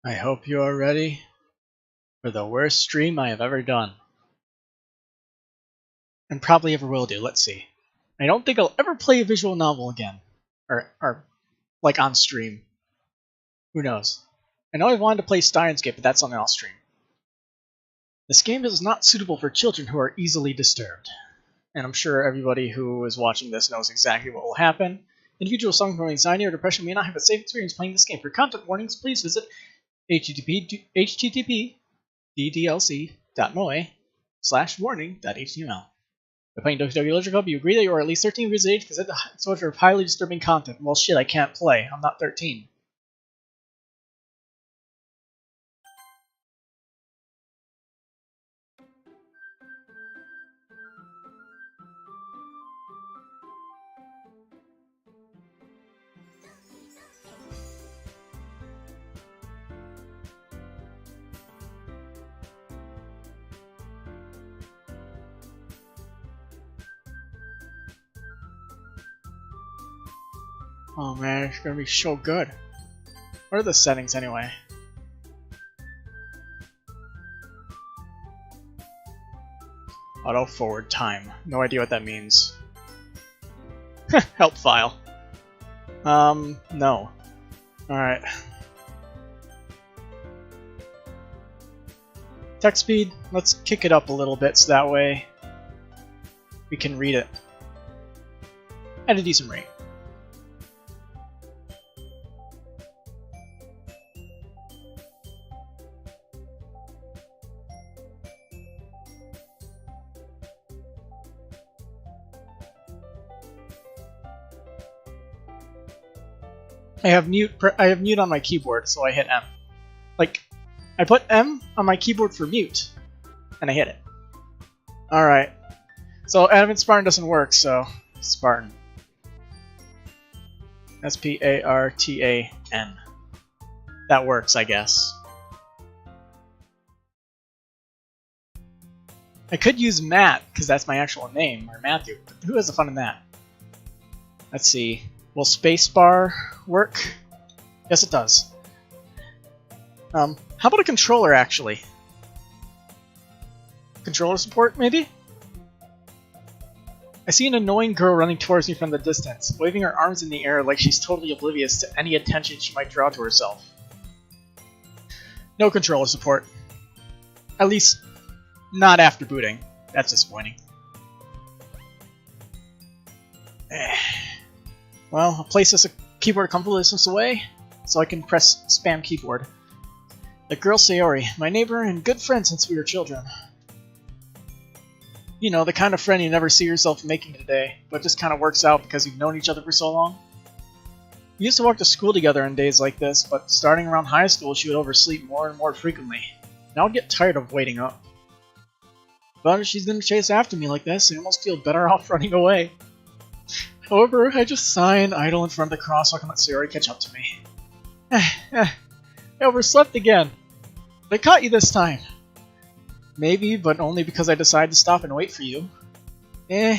I hope you are ready for the worst stream I have ever done. And probably ever will do. Let's see. I don't think I'll ever play a visual novel again. Or like on stream. Who knows? I know I wanted to play Steins;Gate, but that's something I'll stream. This game is not suitable for children who are easily disturbed. And I'm sure everybody who is watching this knows exactly what will happen. Individuals suffering from anxiety or depression may not have a safe experience playing this game. For content warnings, please visit http://moe/warning.html. By playing Doki Doki Literature Club, you agree that you are at least 13 years of age because of the exposure of highly disturbing content. Well, shit, I can't play. I'm not 13. Oh man, it's gonna be so good. What are the settings anyway? Auto forward time. No idea what that means. Help file. No. Alright. Text speed, let's kick it up a little bit so that way we can read it at a decent rate. I have mute on my keyboard, so I hit M. Like, I put M on my keyboard for mute, and I hit it. Alright. So Advent Spartan doesn't work, so Spartan. S-P-A-R-T-A-N. That works, I guess. I could use Matt, because that's my actual name, or Matthew, but who has the fun in that? Let's see. Will spacebar work? Yes, it does. How about a controller, actually? Controller support, maybe? I see an annoying girl running towards me from the distance, waving her arms in the air like she's totally oblivious to any attention she might draw to herself. No controller support. At least, not after booting. That's disappointing. Well, I'll place this keyboard a comfortable distance away, so I can press spam keyboard. The girl Sayori, my neighbor and good friend since we were children. You know, the kind of friend you never see yourself making today, but just kind of works out because you've known each other for so long. We used to walk to school together on days like this, but starting around high school she would oversleep more and more frequently, and I would get tired of waiting up. But if she's gonna chase after me like this, I almost feel better off running away. However, I just sigh and idle in front of the crosswalk and let Sayori catch up to me. I overslept again. But I caught you this time. Maybe, but only because I decided to stop and wait for you. You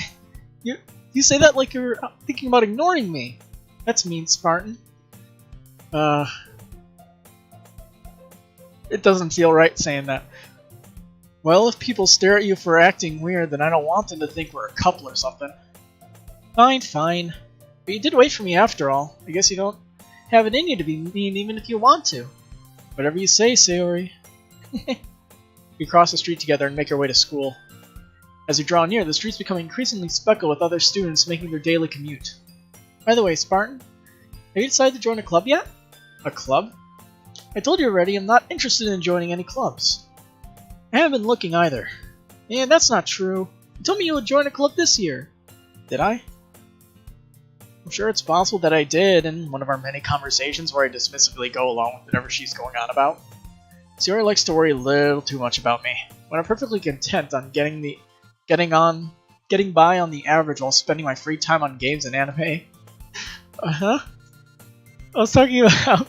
say that like you're thinking about ignoring me. That's mean, Spartan. It doesn't feel right saying that. Well, if people stare at you for acting weird, then I don't want them to think we're a couple or something. Fine, fine. But you did wait for me after all. I guess you don't have it in you to be mean even if you want to. Whatever you say, Sayori. We cross the street together and make our way to school. As we draw near, the streets become increasingly speckled with other students making their daily commute. By the way, Spartan, have you decided to join a club yet? A club? I told you already I'm not interested in joining any clubs. I haven't been looking either. And that's not true. You told me you would join a club this year. Did I? I'm sure it's possible that I did in one of our many conversations where I dismissively go along with whatever she's going on about. Sayori likes to worry a little too much about me, when I'm perfectly content on getting by on the average while spending my free time on games and anime. I was talking about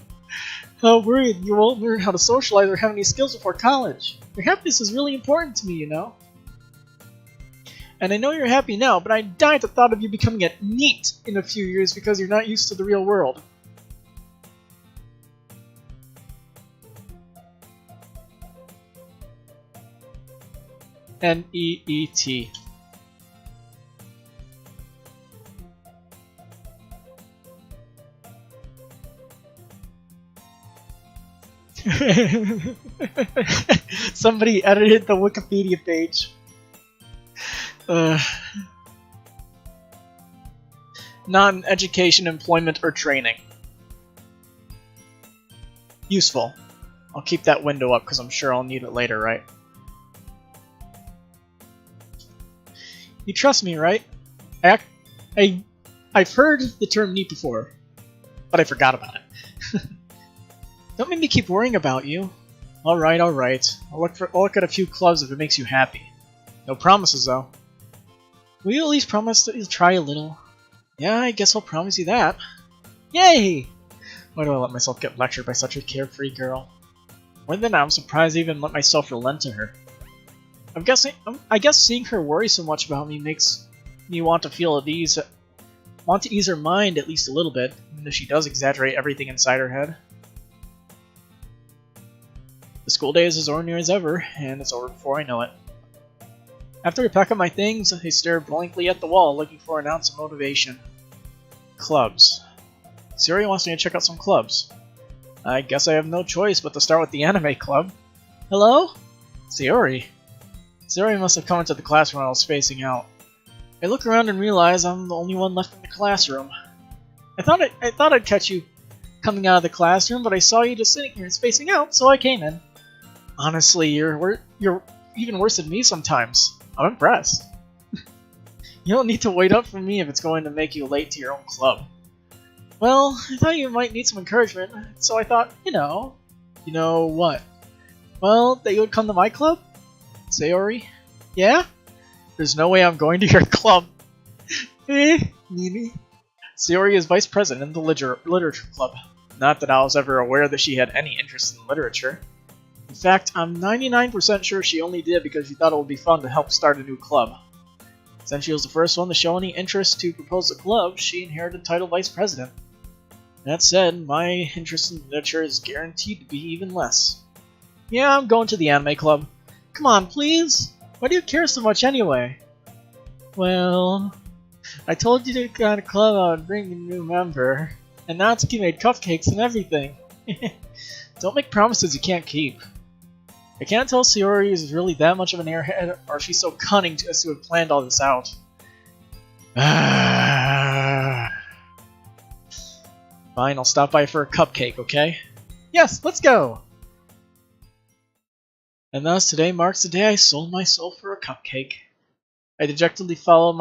how worried you won't learn how to socialize or have any skills before college. Your happiness is really important to me, you know. And I know you're happy now, but I die at the thought of you becoming a NEET in a few years because you're not used to the real world. N-E-E-T. Somebody edited the Wikipedia page. Not in education, employment, or training. Useful. I'll keep that window up because I'm sure I'll need it later, right? You trust me, right? I've heard the term neat before, but I forgot about it. Don't make me keep worrying about you. Alright, alright. I'll look at a few clubs if it makes you happy. No promises, though. Will you at least promise that you'll try a little? Yeah, I guess I'll promise you that. Yay! Why do I let myself get lectured by such a carefree girl? More than that, I'm surprised I even let myself relent to her. I guess seeing her worry so much about me makes me want to feel at ease. Want to ease her mind at least a little bit, even though she does exaggerate everything inside her head. The school day is as ordinary as ever, and it's over before I know it. After I pack up my things, I stare blankly at the wall, looking for an ounce of motivation. Clubs. Sayori wants me to check out some clubs. I guess I have no choice but to start with the anime club. Hello? Sayori. Sayori must have come into the classroom when I was spacing out. I look around and realize I'm the only one left in the classroom. I thought I'd catch you coming out of the classroom, but I saw you just sitting here and spacing out, so I came in. Honestly, you're even worse than me sometimes. I'm impressed. You don't need to wait up for me if it's going to make you late to your own club. Well, I thought you might need some encouragement, so I thought, you know what? Well, that you would come to my club? Sayori? Yeah? There's no way I'm going to your club. Mimi. Sayori is vice president of the literature club. Not that I was ever aware that she had any interest in literature. In fact, I'm 99% sure she only did because she thought it would be fun to help start a new club. Since she was the first one to show any interest to propose the club, she inherited the title vice president. That said, my interest in literature is guaranteed to be even less. Yeah, I'm going to the anime club. Come on, please! Why do you care so much anyway? Well, I told you to go to the club I would bring a new member, and Natsuki made cupcakes and everything. Don't make promises you can't keep. I can't tell Sayori is really that much of an airhead, or she's so cunning as to have planned all this out. Fine, I'll stop by for a cupcake, okay? Yes, let's go! And thus today marks the day I sold my soul for a cupcake. I dejectedly follow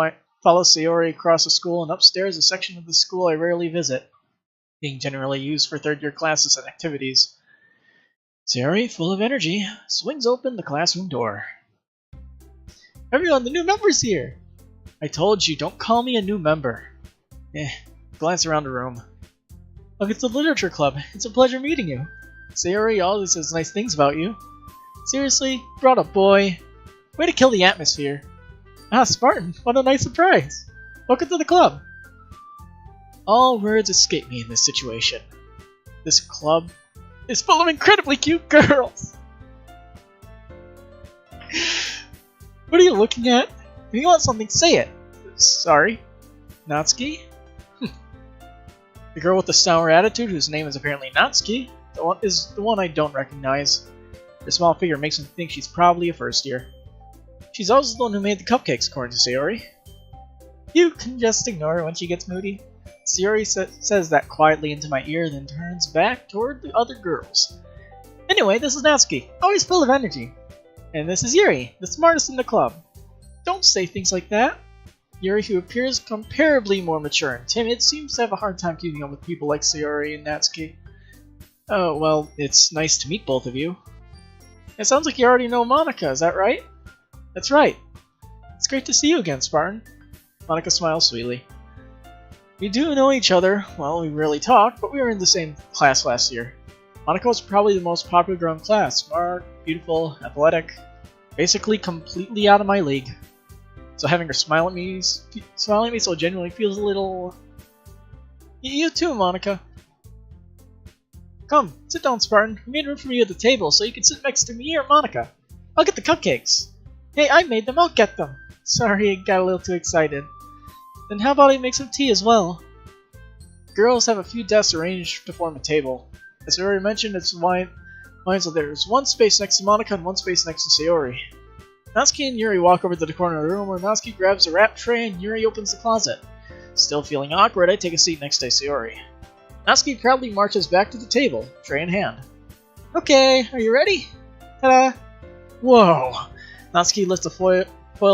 Sayori across the school and upstairs a section of the school I rarely visit, being generally used for third-year classes and activities. Sayori, full of energy, swings open the classroom door. Everyone, the new member's here! I told you, don't call me a new member. Glance around the room. Look, it's the literature club. It's a pleasure meeting you. Sayori always says nice things about you. Seriously? Brought up boy. Way to kill the atmosphere. Ah, Spartan, what a nice surprise. Welcome to the club. All words escape me in this situation. This club is full of incredibly cute girls. What are you looking at? If you want something, say it. Sorry. Natsuki? The girl with the sour attitude, whose name is apparently Natsuki, is the one I don't recognize. Her small figure makes me think she's probably a first year. She's also the one who made the cupcakes, according to Sayori. You can just ignore her when she gets moody. Sayori says that quietly into my ear, then turns back toward the other girls. Anyway, this is Natsuki, always full of energy. And this is Yuri, the smartest in the club. Don't say things like that. Yuri, who appears comparably more mature and timid, seems to have a hard time keeping up with people like Sayori and Natsuki. Oh, well, it's nice to meet both of you. It sounds like you already know Monica, is that right? That's right. It's great to see you again, Spartan. Monica smiles sweetly. We do know each other. Well, we rarely talk, but we were in the same class last year. Monica was probably the most popular girl in class. Smart, beautiful, athletic. Basically completely out of my league. So having her smiling at me so genuinely feels a little... You too, Monica. Come, sit down, Spartan. We made room for you at the table so you can sit next to me or Monica. I'll get the cupcakes. Hey, I made them, I'll get them! Sorry, I got a little too excited. Then how about I make some tea as well? Girls have a few desks arranged to form a table. As I already mentioned, it's wine so there's one space next to Monica and one space next to Sayori. Natsuki and Yuri walk over to the corner of the room where Natsuki grabs a wrap tray and Yuri opens the closet. Still feeling awkward, I take a seat next to Sayori. Natsuki proudly marches back to the table, tray in hand. Okay, are you ready? Ta-da! Whoa! Natsuki lifts the foil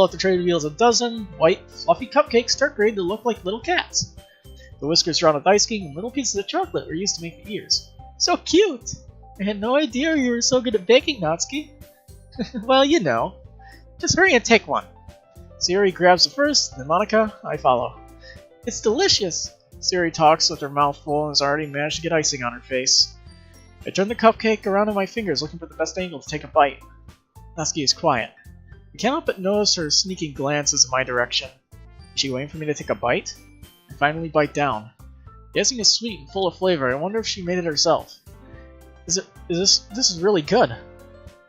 off the tray and reveals a dozen white, fluffy cupcakes decorated to look like little cats. The whiskers surround with ice cream and little pieces of chocolate were used to make the ears. So cute! I had no idea you were so good at baking, Natsuki. Well, you know. Just hurry and take one. Sayori grabs the first, then Monica, I follow. It's delicious! Sayori talks with her mouth full and has already managed to get icing on her face. I turn the cupcake around in my fingers looking for the best angle to take a bite. Natsuki is quiet. I can't help but notice her sneaking glances in my direction. Is she waiting for me to take a bite? I finally bite down. The icing is sweet and full of flavor. I wonder if she made it herself. This is really good.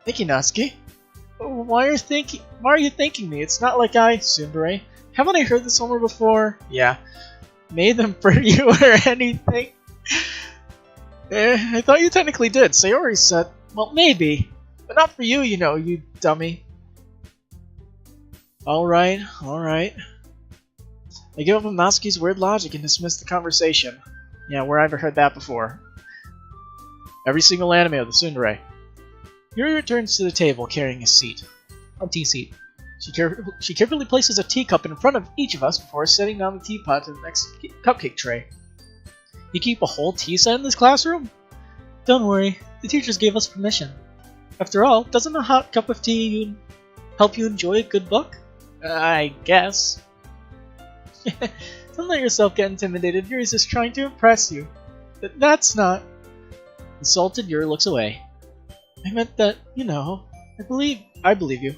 Thank you, Natsuki. Why are you thanking me? It's not like Tsundere. Haven't I heard this somewhere before? Yeah. Made them for you or anything? I thought you technically did. Sayori said, well, maybe. But not for you, you know, you dummy. Alright. I give up on Natsuki's weird logic and dismiss the conversation. Yeah, where have I heard that before? Every single anime of the Tsundere. Yuri returns to the table carrying a tea seat. She carefully places a teacup in front of each of us before setting down the teapot to the next cupcake tray. You keep a whole tea set in this classroom? Don't worry, the teachers gave us permission. After all, doesn't a hot cup of tea help you enjoy a good book? I guess. Don't let yourself get intimidated. Yuri's just trying to impress you. That's not... Insulted, Yuri looks away. I meant that, you know, I believe you.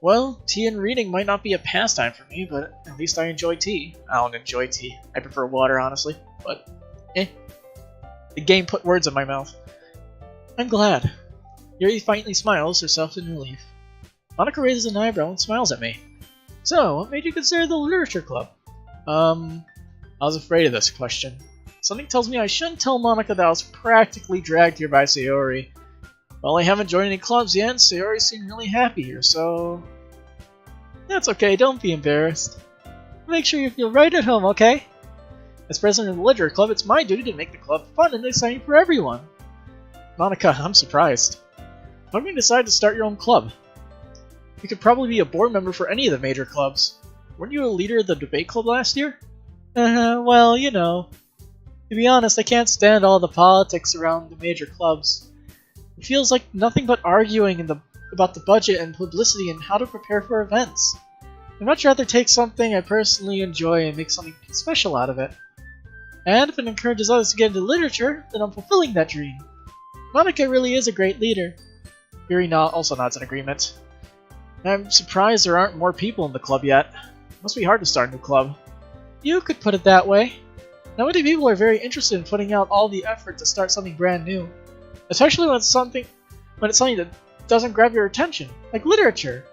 Well, tea and reading might not be a pastime for me, but at least I enjoy tea. I don't enjoy tea. I prefer water, honestly. But, The game put words in my mouth. I'm glad. Yuri faintly smiles, herself in relief. Monica raises an eyebrow and smiles at me. So, what made you consider the literature club? I was afraid of this question. Something tells me I shouldn't tell Monica that I was practically dragged here by Sayori. Well, I haven't joined any clubs yet, and Sayori seemed really happy here, so... That's okay, don't be embarrassed. Make sure you feel right at home, okay? As president of the literature club, it's my duty to make the club fun and exciting for everyone. Monica, I'm surprised. How come you decided to start your own club? You could probably be a board member for any of the major clubs. Weren't you a leader of the debate club last year? Well, you know. To be honest, I can't stand all the politics around the major clubs. It feels like nothing but arguing about the budget and publicity and how to prepare for events. I'd much rather take something I personally enjoy and make something special out of it. And if it encourages others to get into literature, then I'm fulfilling that dream. Monica really is a great leader. Yuri also nods in agreement. I'm surprised there aren't more people in the club yet. It must be hard to start a new club. You could put it that way. Not many people are very interested in putting out all the effort to start something brand new. Especially when it's something that doesn't grab your attention, like literature.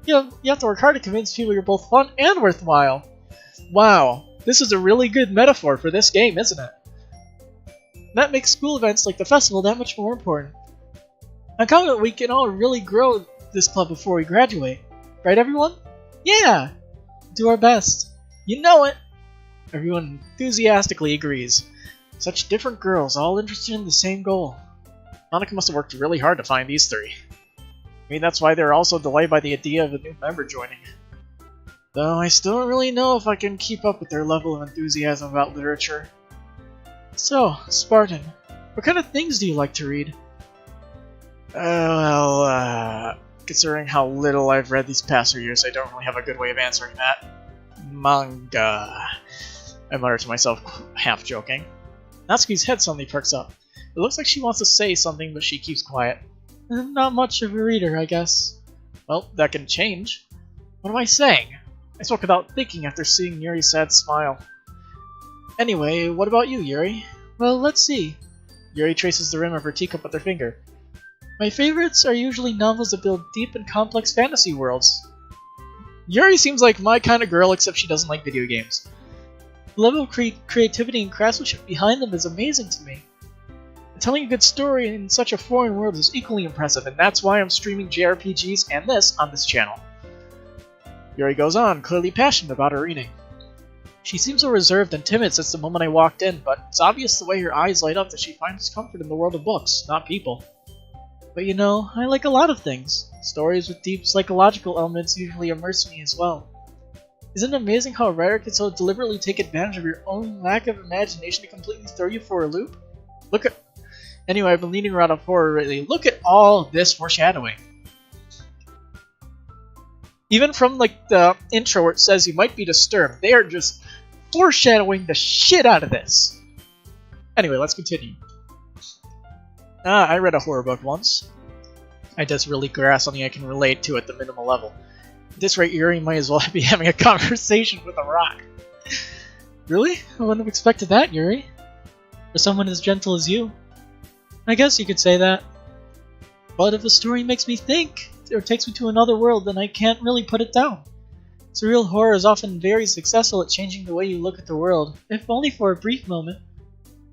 You have to work hard to convince people you're both fun and worthwhile. Wow, this is a really good metaphor for this game, isn't it? That makes school events like the festival that much more important. I'm confident we can all really grow this club before we graduate. Right, everyone? Yeah! Do our best. You know it! Everyone enthusiastically agrees. Such different girls, all interested in the same goal. Monica must have worked really hard to find these three. Maybe that's why they're also delighted by the idea of a new member joining. Though I still don't really know if I can keep up with their level of enthusiasm about literature. So, Spartan, what kind of things do you like to read? Considering how little I've read these past 3 years, I don't really have a good way of answering that. Manga. I mutter to myself, half joking. Natsuki's head suddenly perks up. It looks like she wants to say something, but she keeps quiet. Not much of a reader, I guess. Well, that can change. What am I saying? I spoke without thinking after seeing Yuri's sad smile. Anyway, what about you, Yuri? Well, let's see. Yuri traces the rim of her teacup with her finger. My favorites are usually novels that build deep and complex fantasy worlds. Yuri seems like my kind of girl, except she doesn't like video games. The level of creativity and craftsmanship behind them is amazing to me. Telling a good story in such a foreign world is equally impressive, and that's why I'm streaming JRPGs and this on this channel. Yuri goes on, clearly passionate about her reading. She seems so reserved and timid since the moment I walked in, but it's obvious the way her eyes light up that she finds comfort in the world of books, not people. But you know, I like a lot of things. Stories with deep psychological elements usually immerse me as well. Isn't it amazing how a writer can so deliberately take advantage of your own lack of imagination to completely throw you for a loop? Anyway, I've been leaning around on horror lately. Look at all this foreshadowing. Even from like the intro where it says you might be disturbed, they are just foreshadowing the shit out of this. Anyway, let's continue. I read a horror book once. I just really grasp something I can relate to at the minimal level. At this rate, Yuri might as well be having a conversation with a rock. Really? I wouldn't have expected that, Yuri. For someone as gentle as you. I guess you could say that. But if a story makes me think, or takes me to another world, then I can't really put it down. Surreal horror is often very successful at changing the way you look at the world, if only for a brief moment.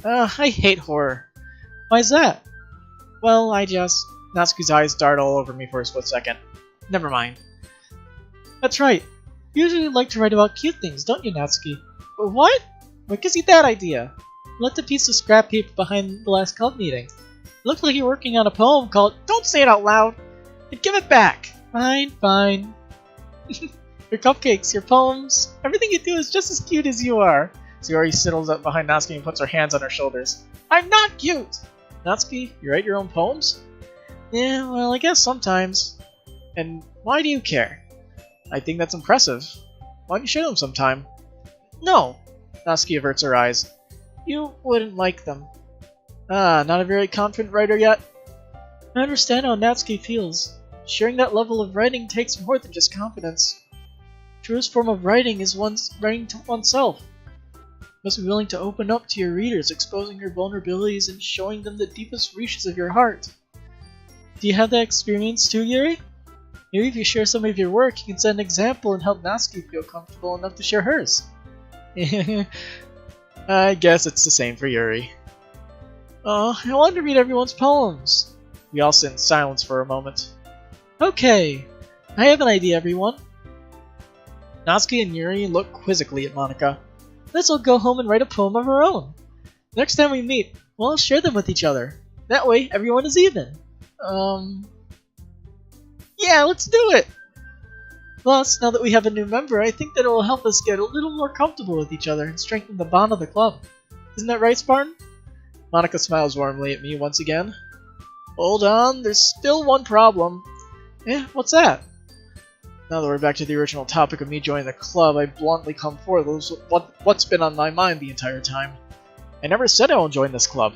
I hate horror. Why is that? Well, Natsuki's eyes dart all over me for a split second. Never mind. That's right. You usually like to write about cute things, don't you, Natsuki? What? What gives you that idea? Left a piece of scrap paper behind the last club meeting. It looked like you were working on a poem called Don't Say It Out Loud! And give it back! Fine, fine. Your cupcakes, your poems, everything you do is just as cute as you are. Sayori sidles up behind Natsuki and puts her hands on her shoulders. I'm not cute! Natsuki, you write your own poems? Yeah, well, I guess sometimes. And why do you care? I think that's impressive. Why don't you show them sometime? No! Natsuki averts her eyes. You wouldn't like them. Not a very confident writer yet? I understand how Natsuki feels. Sharing that level of writing takes more than just confidence. The truest form of writing is writing to oneself. You must be willing to open up to your readers, exposing your vulnerabilities and showing them the deepest reaches of your heart. Do you have that experience too, Yuri? Maybe if you share some of your work, you can set an example and help Natsuki feel comfortable enough to share hers. I guess it's the same for Yuri. I wanted to read everyone's poems. We all sit in silence for a moment. Okay, I have an idea, everyone. Natsuki and Yuri look quizzically at Monika. Let's all go home and write a poem of our own. Next time we meet, we'll all share them with each other. That way, everyone is even. Yeah, let's do it! Plus, now that we have a new member, I think that it will help us get a little more comfortable with each other and strengthen the bond of the club. Isn't that right, Spartan? Monika smiles warmly at me once again. Hold on, there's still one problem. What's that? Now that we're back to the original topic of me joining the club, I bluntly come forward with what's been on my mind the entire time. I never said I will join this club.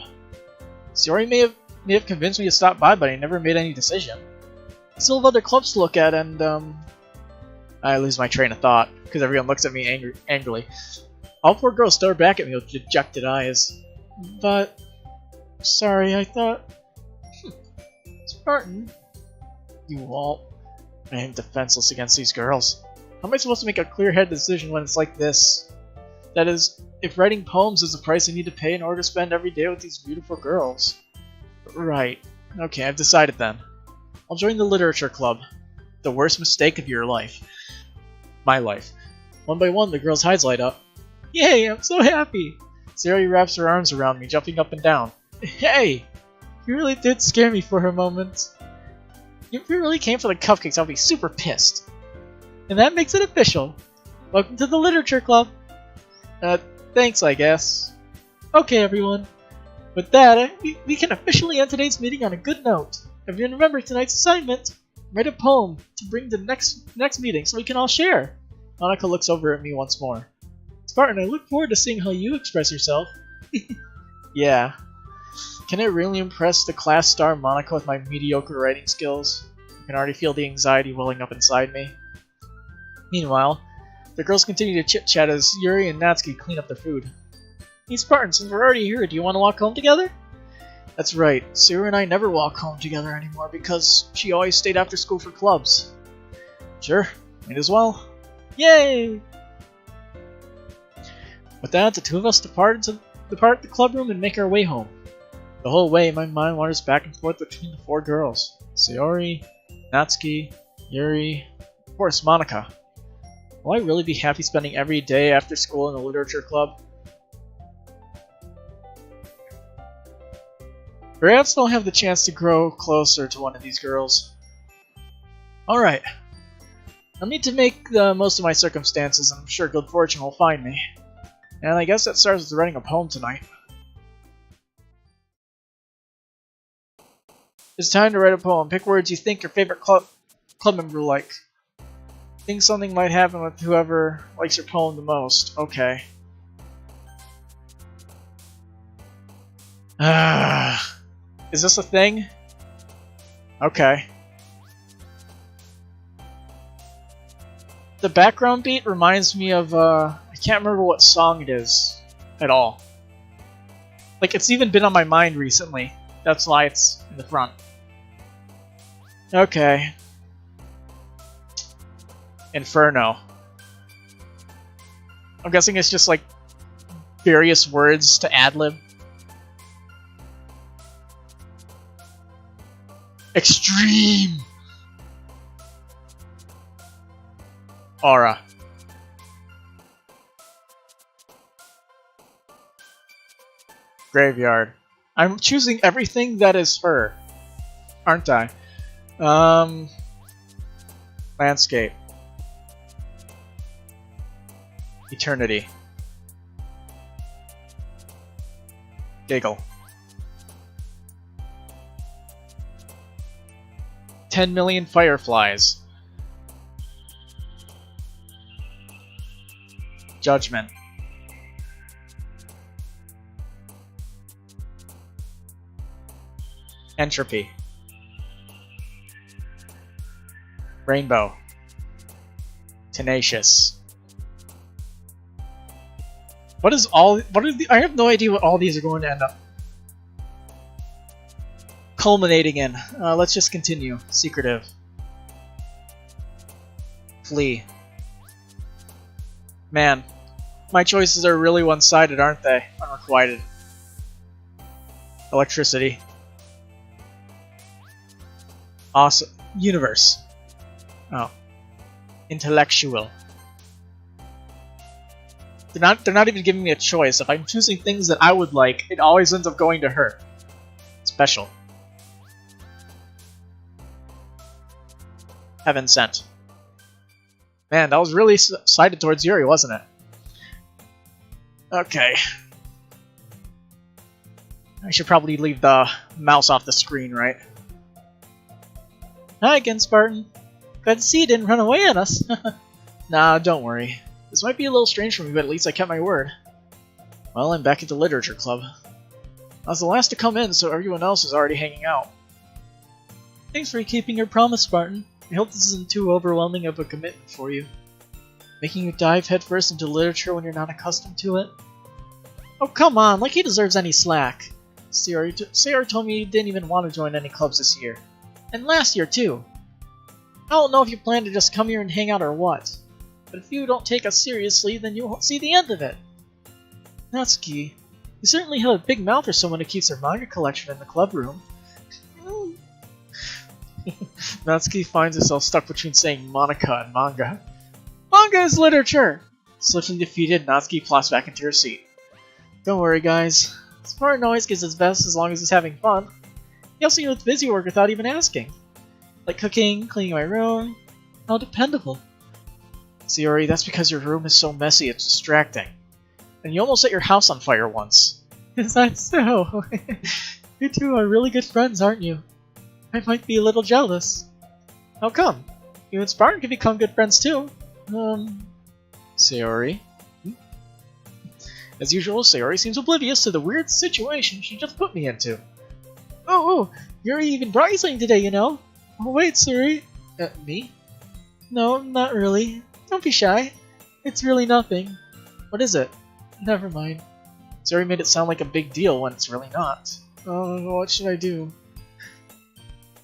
Sayori may have convinced me to stop by, but I never made any decision. I still have other clubs to look at, and I lose my train of thought, because everyone looks at me angrily. All four girls stare back at me with dejected eyes. But... sorry, I thought... Spartan? You won't. I am defenseless against these girls. How am I supposed to make a clear-headed decision when it's like this? That is, if writing poems is the price I need to pay in order to spend every day with these beautiful girls. Right. Okay, I've decided then. I'll join the literature club. The worst mistake of your life. My life. One by one, the girls' eyes light up. Yay, I'm so happy! Sayori wraps her arms around me, jumping up and down. Hey! You really did scare me for a moment. If you really came for the cupcakes, I'll be super pissed. And that makes it official. Welcome to the literature club. Thanks, I guess. Okay, everyone. With that, we can officially end today's meeting on a good note. Everyone remember tonight's assignment. Write a poem to bring to the next meeting so we can all share. Monika looks over at me once more. Spartan, I look forward to seeing how you express yourself. Yeah. Can I really impress the class star Monika with my mediocre writing skills? I can already feel the anxiety welling up inside me. Meanwhile, the girls continue to chit-chat as Yuri and Natsuki clean up their food. Hey Spartan, since we're already here, do you want to walk home together? That's right, Sarah and I never walk home together anymore because she always stayed after school for clubs. Sure, might as well. Yay! With that, the two of us depart the club room and make our way home. The whole way, my mind wanders back and forth between the four girls. Sayori, Natsuki, Yuri, of course Monika. Will I really be happy spending every day after school in the literature club? Perhaps I'll have the chance to grow closer to one of these girls. Alright. I'll need to make the most of my circumstances, and I'm sure good fortune will find me. And I guess that starts with writing a poem tonight. It's time to write a poem. Pick words you think your favorite club member will like. Think something might happen with whoever likes your poem the most. Okay. Is this a thing? Okay. The background beat reminds me of, I can't remember what song it is at all. Like, it's even been on my mind recently. That's why it's in the front. Okay. Inferno. I'm guessing it's just like various words to ad-lib. Extreme! Aura. Graveyard. I'm choosing everything that is her, aren't I? Landscape. Eternity. Giggle. 10 million fireflies. Judgment. Entropy. Rainbow. Tenacious. What is all? What are the? I have no idea what all these are going to end up culminating in. Let's just continue. Secretive. Flee. Man, my choices are really one-sided, aren't they? Unrequited. Electricity. Awesome. Universe. Oh. Intellectual. They're not even giving me a choice. If I'm choosing things that I would like, it always ends up going to her. Special. Heaven sent. Man, that was really sided towards Yuri, wasn't it? Okay. I should probably leave the mouse off the screen, right? Hi again, Spartan. Glad to see you didn't run away on us. Nah, don't worry. This might be a little strange for me, but at least I kept my word. Well, I'm back at the literature club. I was the last to come in, so everyone else is already hanging out. Thanks for keeping your promise, Spartan. I hope this isn't too overwhelming of a commitment for you. Making you dive headfirst into literature when you're not accustomed to it? Oh, come on, like he deserves any slack. Sayori told me you didn't even want to join any clubs this year. And last year, too. I don't know if you plan to just come here and hang out or what. But if you don't take us seriously, then you won't see the end of it. Natsuki, you certainly have a big mouth for someone who keeps their manga collection in the club room. Natsuki finds herself stuck between saying Monika and manga. Manga is literature! Slipping defeated, Natsuki plops back into her seat. Don't worry, guys. Spartan always gives his best as long as he's having fun. He also gets busy work without even asking. Like cooking, cleaning my room. How dependable. Sayori, that's because your room is so messy it's distracting. And you almost set your house on fire once. Is that so? You two are really good friends, aren't you? I might be a little jealous. How come? You and Spartan can become good friends too. Sayori? As usual, Sayori seems oblivious to the weird situation she just put me into. Oh, Yuri even brought you something today, you know. Oh wait, Sayori. Me? No, not really. Don't be shy. It's really nothing. What is it? Never mind. Sayori made it sound like a big deal when it's really not. Oh, what should I do?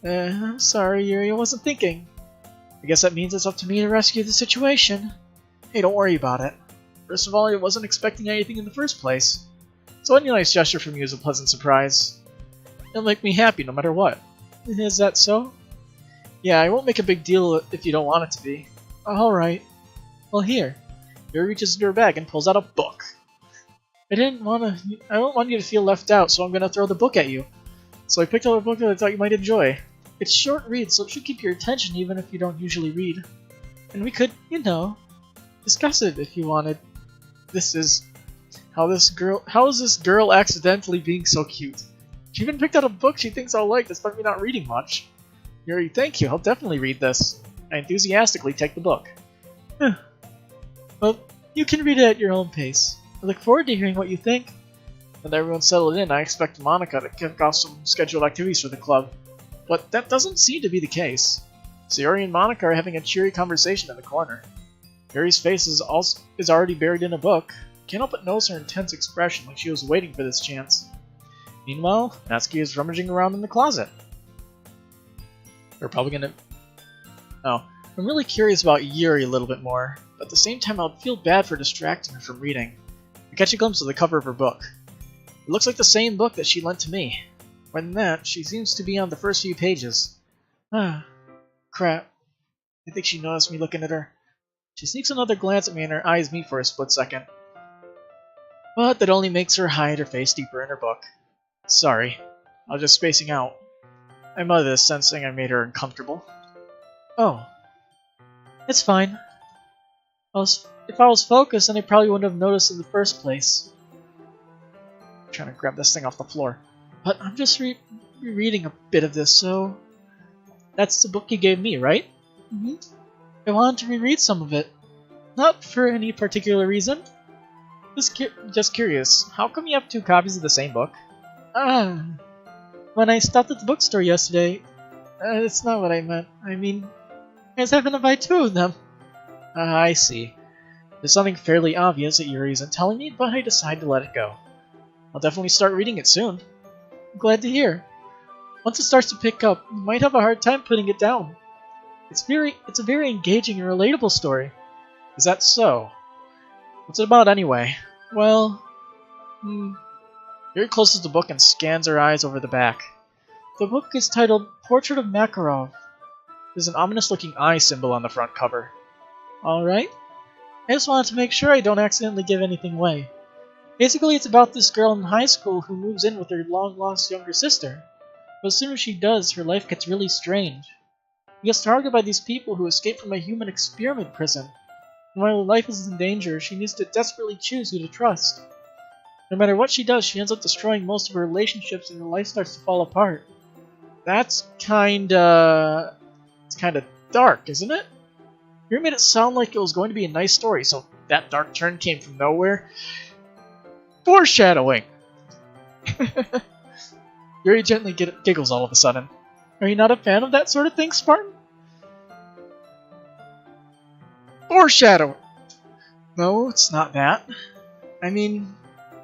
I'm sorry, Yuri, I wasn't thinking. I guess that means it's up to me to rescue the situation. Hey, don't worry about it. First of all, I wasn't expecting anything in the first place. So any nice gesture from you is a pleasant surprise. It'll make me happy no matter what. Is that so? Yeah, I won't make a big deal if you don't want it to be. Alright. Well, here. Yuri reaches into her bag and pulls out a book. I don't want you to feel left out, so I'm gonna throw the book at you. So I picked up a book that I thought you might enjoy. It's short read, so it should keep your attention even if you don't usually read. And we could, discuss it if you wanted. How is this girl accidentally being so cute? She even picked out a book she thinks I'll like despite me not reading much. Yuri, thank you, I'll definitely read this. I enthusiastically take the book. Well, you can read it at your own pace. I look forward to hearing what you think. When everyone's settled in, I expect Monica to kick off some scheduled activities for the club. But that doesn't seem to be the case. So Yuri and Monica are having a cheery conversation in the corner. Yuri's face is already buried in a book. Can't help but notice her intense expression like she was waiting for this chance. Meanwhile, Natsuki is rummaging around in the closet. We're probably gonna... Oh, I'm really curious about Yuri a little bit more, but at the same time I'll feel bad for distracting her from reading. I catch a glimpse of the cover of her book. It looks like the same book that she lent to me. More than that, she seems to be on the first few pages. Ah, crap. I think she noticed me looking at her. She sneaks another glance at me and her eyes meet for a split second. But that only makes her hide her face deeper in her book. Sorry, I was just spacing out. My mother is sensing I made her uncomfortable. Oh. It's fine. If I was focused, then I probably wouldn't have noticed in the first place. I'm trying to grab this thing off the floor. But I'm just rereading a bit of this, so... That's the book you gave me, right? Mm-hmm. I wanted to reread some of it. Not for any particular reason. Just curious, how come you have 2 copies of the same book? When I stopped at the bookstore yesterday... that's not what I meant. I mean, I was having to buy 2 of them. I see. There's something fairly obvious that Yuri isn't telling me, but I decide to let it go. I'll definitely start reading it soon. I'm glad to hear. Once it starts to pick up, you might have a hard time putting it down. It's a very engaging and relatable story. Is that so? What's it about anyway? Well... Yuri closes the book and scans her eyes over the back. The book is titled Portrait of Makarov. There's an ominous-looking eye symbol on the front cover. Alright. I just wanted to make sure I don't accidentally give anything away. Basically, it's about this girl in high school who moves in with her long-lost younger sister. But as soon as she does, her life gets really strange. She gets targeted by these people who escape from a human experiment prison. And while her life is in danger, she needs to desperately choose who to trust. No matter what she does, she ends up destroying most of her relationships and her life starts to fall apart. That's kinda... It's kinda dark, isn't it? You made it sound like it was going to be a nice story, so that dark turn came from nowhere. Foreshadowing! Yuri gently giggles all of a sudden. Are you not a fan of that sort of thing, Spartan? Foreshadowing! No, it's not that. I mean,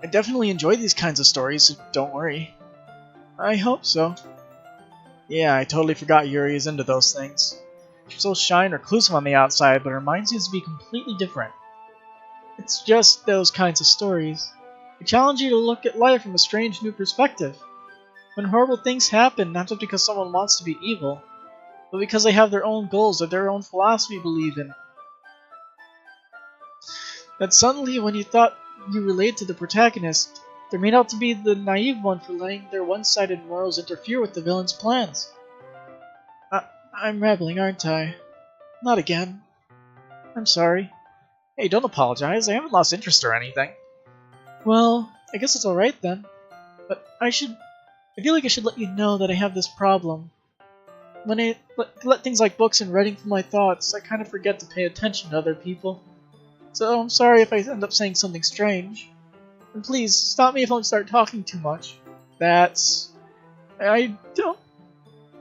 I definitely enjoy these kinds of stories, so don't worry. I hope so. Yeah, I totally forgot Yuri is into those things. She's so shy and reclusive on the outside, but her mind seems to be completely different. It's just those kinds of stories. They challenge you to look at life from a strange new perspective. When horrible things happen, not just because someone wants to be evil, but because they have their own goals or their own philosophy to believe in. That suddenly, when you thought you related to the protagonist, they're made out to be the naive one for letting their one-sided morals interfere with the villain's plans. I'm rambling, aren't I? Not again. I'm sorry. Hey, don't apologize. I haven't lost interest or anything. Well, I guess it's alright then. But I feel like I should let you know that I have this problem. When I let things like books and writing from my thoughts, I kind of forget to pay attention to other people. So I'm sorry if I end up saying something strange. And please, stop me if I start talking too much. I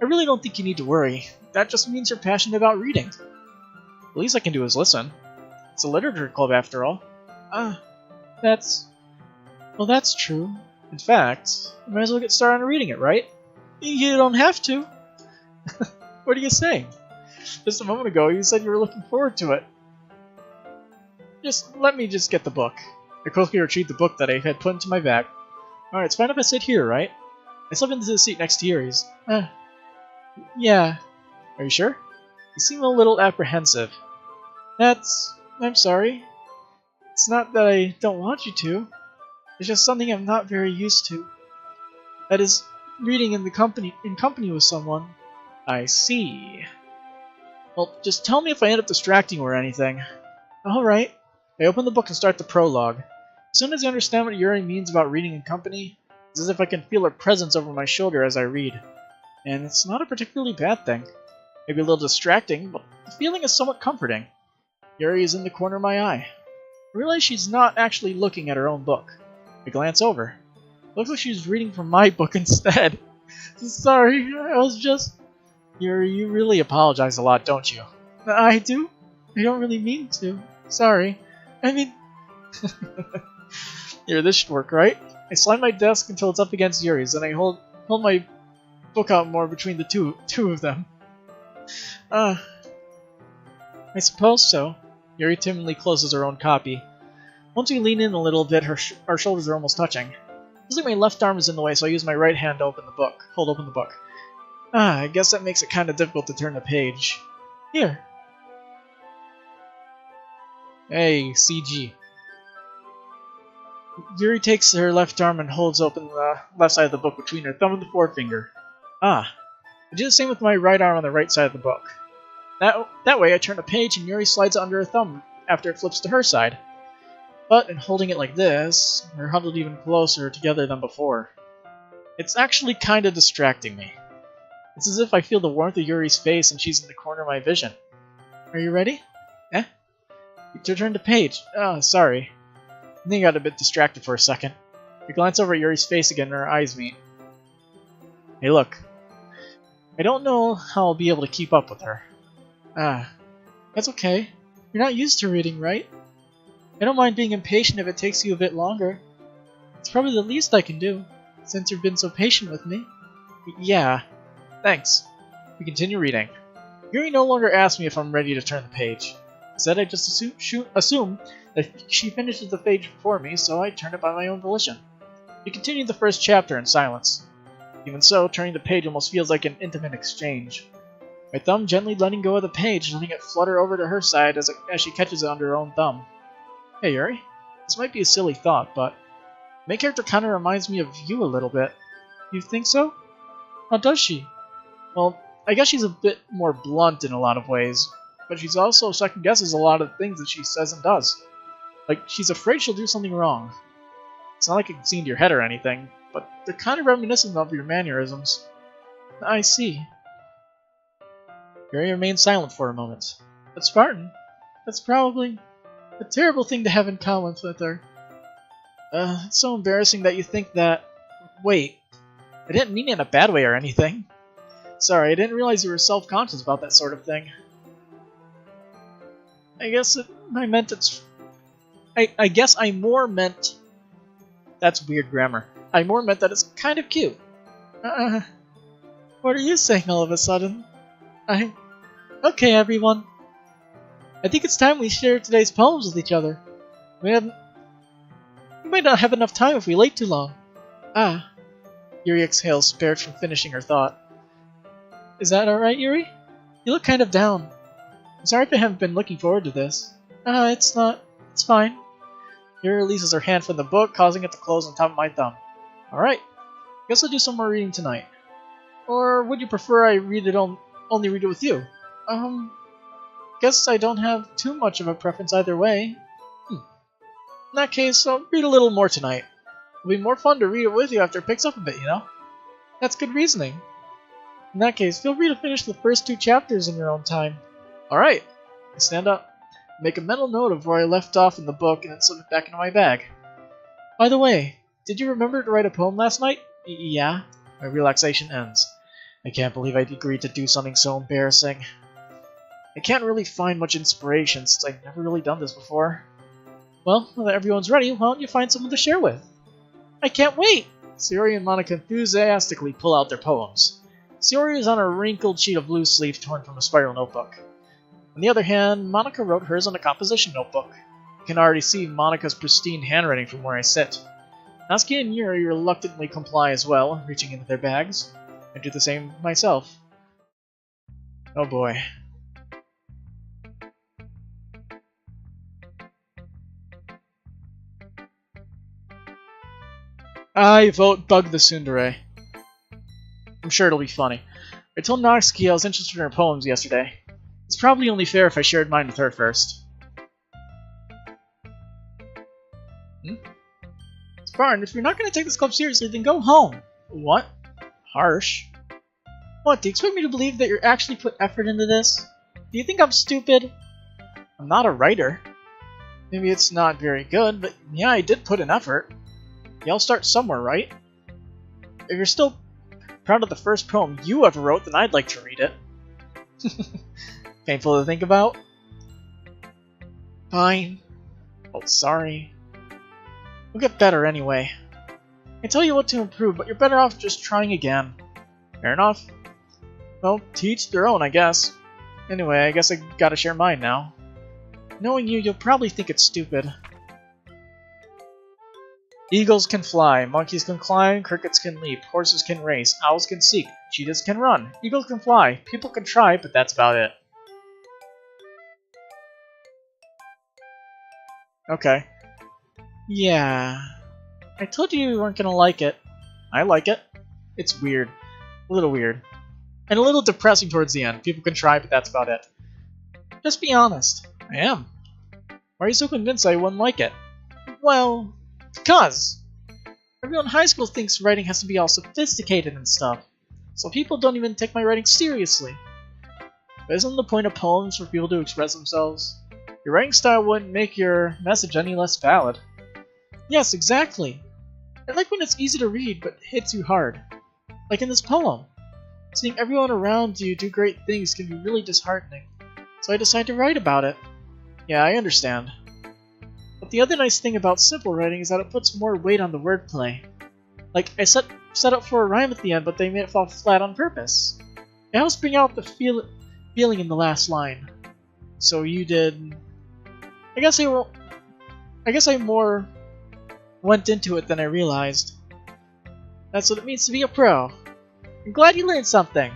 really don't think you need to worry. That just means you're passionate about reading. The least I can do is listen. It's a literature club after all. Well, that's true. In fact, you might as well get started on reading it, right? You don't have to. What are you saying? Just a moment ago, you said you were looking forward to it. Let me get the book. I quickly retrieved the book that I had put into my bag. Alright, it's fine if I sit here, right? I slip into the seat next to Yuri's. Yeah. Are you sure? You seem a little apprehensive. I'm sorry. It's not that I don't want you to. It's just something I'm not very used to. That is, reading in company with someone. I see. Well, just tell me if I end up distracting you or anything. Alright. I open the book and start the prologue. As soon as I understand what Yuri means about reading in company, it's as if I can feel her presence over my shoulder as I read. And it's not a particularly bad thing. Maybe a little distracting, but the feeling is somewhat comforting. Yuri is in the corner of my eye. I realize she's not actually looking at her own book. I glance over. It looks like she's reading from my book instead. Sorry, I was just... Yuri, you really apologize a lot, don't you? I do? I don't really mean to. Sorry. I mean... Here, this should work, right? I slide my desk until it's up against Yuri's, and I hold my book out more between the two of them. I suppose so. Yuri timidly closes her own copy. Once we lean in a little bit, our shoulders are almost touching. Looks like my left arm is in the way, so I use my right hand to hold open the book. I guess that makes it kind of difficult to turn the page. Here. Hey, CG. Yuri takes her left arm and holds open the left side of the book between her thumb and the forefinger. I do the same with my right arm on the right side of the book. That way I turn the page and Yuri slides it under her thumb after it flips to her side. But in holding it like this, we're huddled even closer together than before. It's actually kinda distracting me. It's as if I feel the warmth of Yuri's face and she's in the corner of my vision. Are you ready? You turn the page. Sorry. I think I got a bit distracted for a second. I glance over at Yuri's face again and our eyes meet. Hey, look. I don't know how I'll be able to keep up with her. That's okay. You're not used to reading, right? I don't mind being impatient if it takes you a bit longer. It's probably the least I can do, since you've been so patient with me. Yeah. Thanks. We continue reading. Yuri no longer asks me if I'm ready to turn the page. Instead, I just assume that she finishes the page before me, so I turn it by my own volition. We continue the first chapter in silence. Even so, turning the page almost feels like an intimate exchange. My thumb gently letting go of the page, letting it flutter over to her side as she catches it under her own thumb. Hey Yuri, this might be a silly thought, but the main character kinda reminds me of you a little bit. You think so? How does she? Well, I guess she's a bit more blunt in a lot of ways, but she's also second-guesses a lot of things that she says and does. Like, she's afraid she'll do something wrong. It's not like it can see into your head or anything, but they're kind of reminiscent of your mannerisms. I see. Yuri remains silent for a moment. But Spartan, that's probably a terrible thing to have in common with her. It's so embarrassing that you think that... Wait, I didn't mean it in a bad way or anything. Sorry, I didn't realize you were self-conscious about that sort of thing. I guess I more meant... That's weird grammar. I more meant that it's kind of cute. What are you saying all of a sudden? Okay, everyone. I think it's time we share today's poems with each other. We might not have enough time if we wait too long. Yuri exhales, spared from finishing her thought. Is that alright, Yuri? You look kind of down. I'm sorry if I haven't been looking forward to this. It's not. It's fine. Yuri releases her hand from the book, causing it to close on top of my thumb. Alright. Guess I'll do some more reading tonight. Or would you prefer I only read it with you? Guess I don't have too much of a preference either way. In that case, I'll read a little more tonight. It'll be more fun to read it with you after it picks up a bit, you know? That's good reasoning. In that case, feel free to finish the first 2 chapters in your own time. Alright. I stand up, make a mental note of where I left off in the book, and then slip it back into my bag. By the way, did you remember to write a poem last night? Yeah. My relaxation ends. I can't believe I agreed to do something so embarrassing. I can't really find much inspiration since I've never really done this before. Well, now that everyone's ready, why don't you find someone to share with? I can't wait! Sayori and Monica enthusiastically pull out their poems. Sayori is on a wrinkled sheet of blue sleeve torn from a spiral notebook. On the other hand, Monica wrote hers on a composition notebook. I can already see Monica's pristine handwriting from where I sit. Natsuki and Yuri reluctantly comply as well, reaching into their bags. I do the same myself. Oh boy. I vote Bug the Tsundere. I'm sure it'll be funny. I told Natsuki I was interested in her poems yesterday. It's probably only fair if I shared mine with her first. Spartan, if you're not going to take this club seriously, then go home. What? Harsh. What, do you expect me to believe that you're actually put effort into this? Do you think I'm stupid? I'm not a writer. Maybe it's not very good, but yeah, I did put in effort. Y'all start somewhere, right? If you're still proud of the first poem you ever wrote, then I'd like to read it. Painful to think about? Fine. Oh, sorry. We'll get better anyway. I can tell you what to improve, but you're better off just trying again. Fair enough. Well, to each their own, I guess. Anyway, I guess I gotta share mine now. Knowing you, you'll probably think it's stupid. Eagles can fly, monkeys can climb, crickets can leap, horses can race, owls can seek, cheetahs can run, eagles can fly, people can try, but that's about it. Okay. Yeah. I told you weren't gonna like it. I like it. It's weird. A little weird. And a little depressing towards the end. People can try, but that's about it. Just be honest. I am. Why are you so convinced I wouldn't like it? Well, because everyone in high school thinks writing has to be all sophisticated and stuff. So people don't even take my writing seriously. But isn't the point of poems for people to express themselves? Your writing style wouldn't make your message any less valid. Yes, exactly. I like when it's easy to read, but hits you hard. Like in this poem. Seeing everyone around you do great things can be really disheartening. So I decided to write about it. Yeah, I understand. But the other nice thing about simple writing is that it puts more weight on the wordplay. Like, I set up for a rhyme at the end, but they made it fall flat on purpose. It helps bring out the feeling in the last line. So you did... I guess I more went into it than I realized. That's what it means to be a pro. I'm glad you learned something.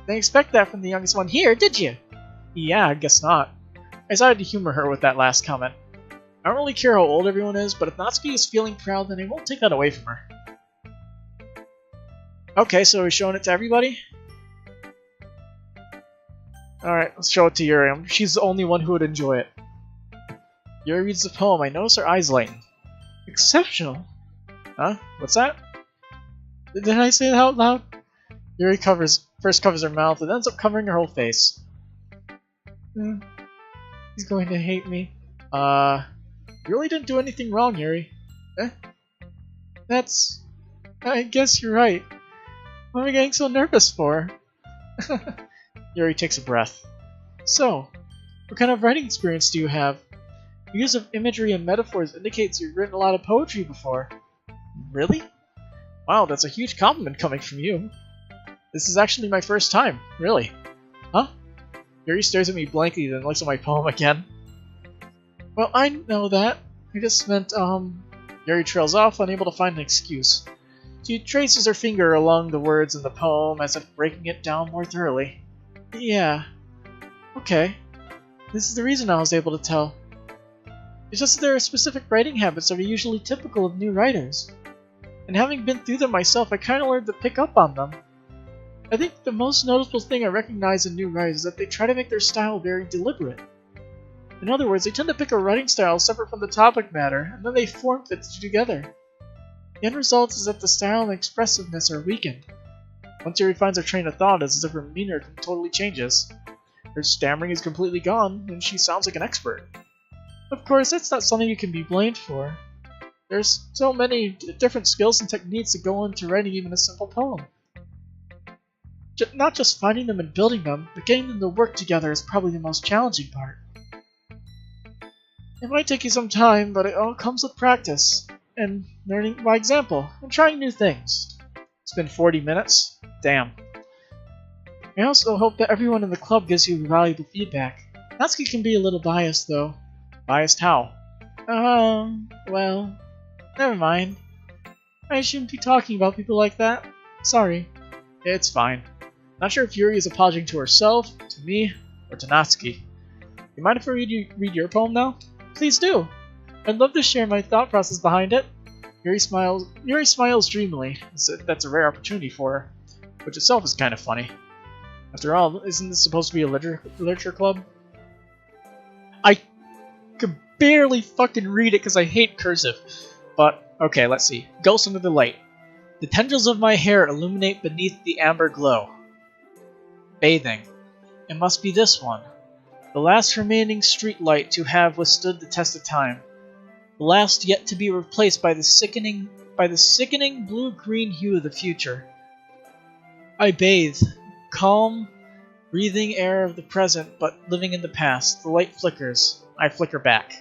Didn't expect that from the youngest one here, did you? Yeah, I guess not. I decided to humor her with that last comment. I don't really care how old everyone is, but if Natsuki is feeling proud, then I won't take that away from her. Okay, so we're showing it to everybody? Alright, let's show it to Yuri. She's the only one who would enjoy it. Yuri reads the poem. I notice her eyes lighten. Exceptional. Huh? What's that? Did I say that out loud? Yuri first covers her mouth and ends up covering her whole face. He's going to hate me. You really didn't do anything wrong, Yuri. I guess you're right. What am I getting so nervous for? Yuri takes a breath. So, what kind of writing experience do you have? Your use of imagery and metaphors indicates you've written a lot of poetry before. Really? Wow, that's a huge compliment coming from you. This is actually my first time, really. Huh? Yuri stares at me blankly, then looks at my poem again. Well, I know that. I just meant, Yuri trails off, unable to find an excuse. She traces her finger along the words in the poem as if breaking it down more thoroughly. Yeah. Okay. This is the reason I was able to tell. It's just that there are specific writing habits that are usually typical of new writers. And having been through them myself, I kinda learned to pick up on them. I think the most noticeable thing I recognize in new writers is that they try to make their style very deliberate. In other words, they tend to pick a writing style separate from the topic matter, and then they form-fit the two together. The end result is that the style and expressiveness are weakened. Once Yuri finds her train of thought, it's as if her demeanor totally changes. Her stammering is completely gone, and she sounds like an expert. Of course, that's not something you can be blamed for. There's so many different skills and techniques that go into writing even a simple poem. Not just finding them and building them, but getting them to work together is probably the most challenging part. It might take you some time, but it all comes with practice. and learning by example and trying new things. It's been 40 minutes. Damn. I also hope that everyone in the club gives you valuable feedback. Natsuki can be a little biased, though. Biased how? Well, never mind. I shouldn't be talking about people like that. Sorry. It's fine. Not sure if Yuri is apologizing to herself, to me, or to Natsuki. You mind if I read your poem now? Please do! I'd love to share my thought process behind it. Yuri smiles dreamily. That's a rare opportunity for her, which itself is kind of funny. After all, isn't this supposed to be a literature club? I could barely fucking read it because I hate cursive. But, okay, let's see. Ghost under the light. The tendrils of my hair illuminate beneath the amber glow. Bathing. It must be this one. The last remaining street light to have withstood the test of time. The last yet to be replaced by the sickening blue-green hue of the future. I bathe. Calm, breathing air of the present, but living in the past. The light flickers. I flicker back.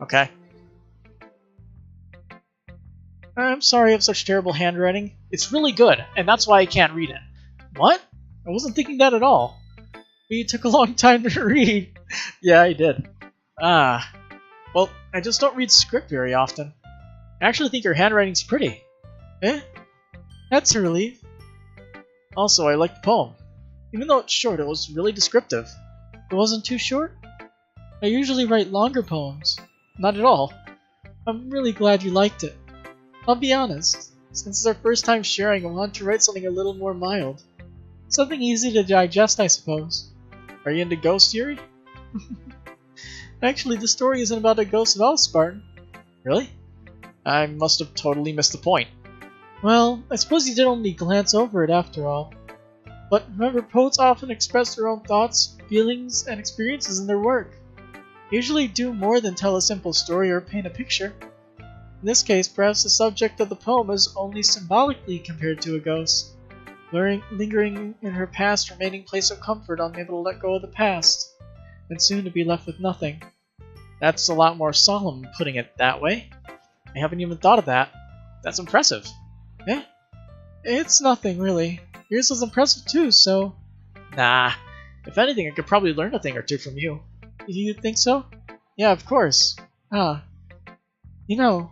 Okay. I'm sorry I have such terrible handwriting. It's really good, and that's why I can't read it. What? I wasn't thinking that at all. But you took a long time to read. Yeah, I did. Well, I just don't read script very often. I actually think your handwriting's pretty. Eh? That's a relief. Also, I like the poem. Even though it's short, it was really descriptive. It wasn't too short? I usually write longer poems. Not at all. I'm really glad you liked it. I'll be honest. Since it's our first time sharing, I want to write something a little more mild. Something easy to digest, I suppose. Are you into ghosts, Yuri? Actually, the story isn't about a ghost at all, Spartan. Really? I must have totally missed the point. Well, I suppose you did only glance over it after all. But remember, poets often express their own thoughts, feelings, and experiences in their work. They usually do more than tell a simple story or paint a picture. In this case, perhaps the subject of the poem is only symbolically compared to a ghost, lingering in her past remaining place of comfort, unable to let go of the past, and soon to be left with nothing. That's a lot more solemn, putting it that way. I haven't even thought of that. That's impressive. Eh? It's nothing, really. Yours was impressive too, so... Nah. If anything, I could probably learn a thing or two from you. You think so? Yeah, of course. You know,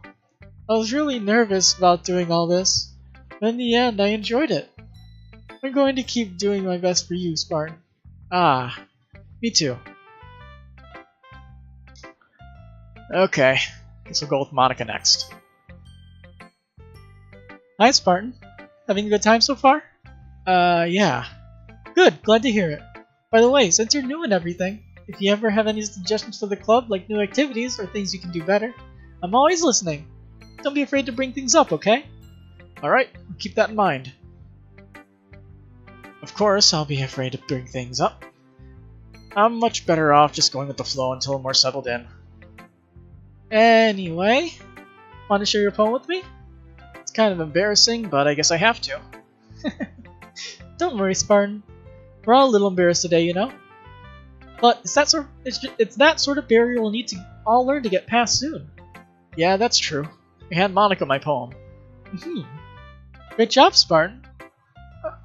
I was really nervous about doing all this, but in the end, I enjoyed it. I'm going to keep doing my best for you, Spartan. Me too. Okay, guess we'll go with Monica next. Hi, Spartan. Having a good time so far? Yeah. Good, glad to hear it. By the way, since you're new and everything, if you ever have any suggestions for the club, like new activities or things you can do better, I'm always listening. Don't be afraid to bring things up, okay? Alright, I'll keep that in mind. Of course, I'll be afraid to bring things up. I'm much better off just going with the flow until I'm more settled in. Anyway, want to share your poem with me? It's kind of embarrassing, but I guess I have to. Don't worry, Spartan. We're all a little embarrassed today, you know? But it's that sort of barrier we'll need to all learn to get past soon. Yeah, that's true. I hand Monica my poem. Great job, Spartan.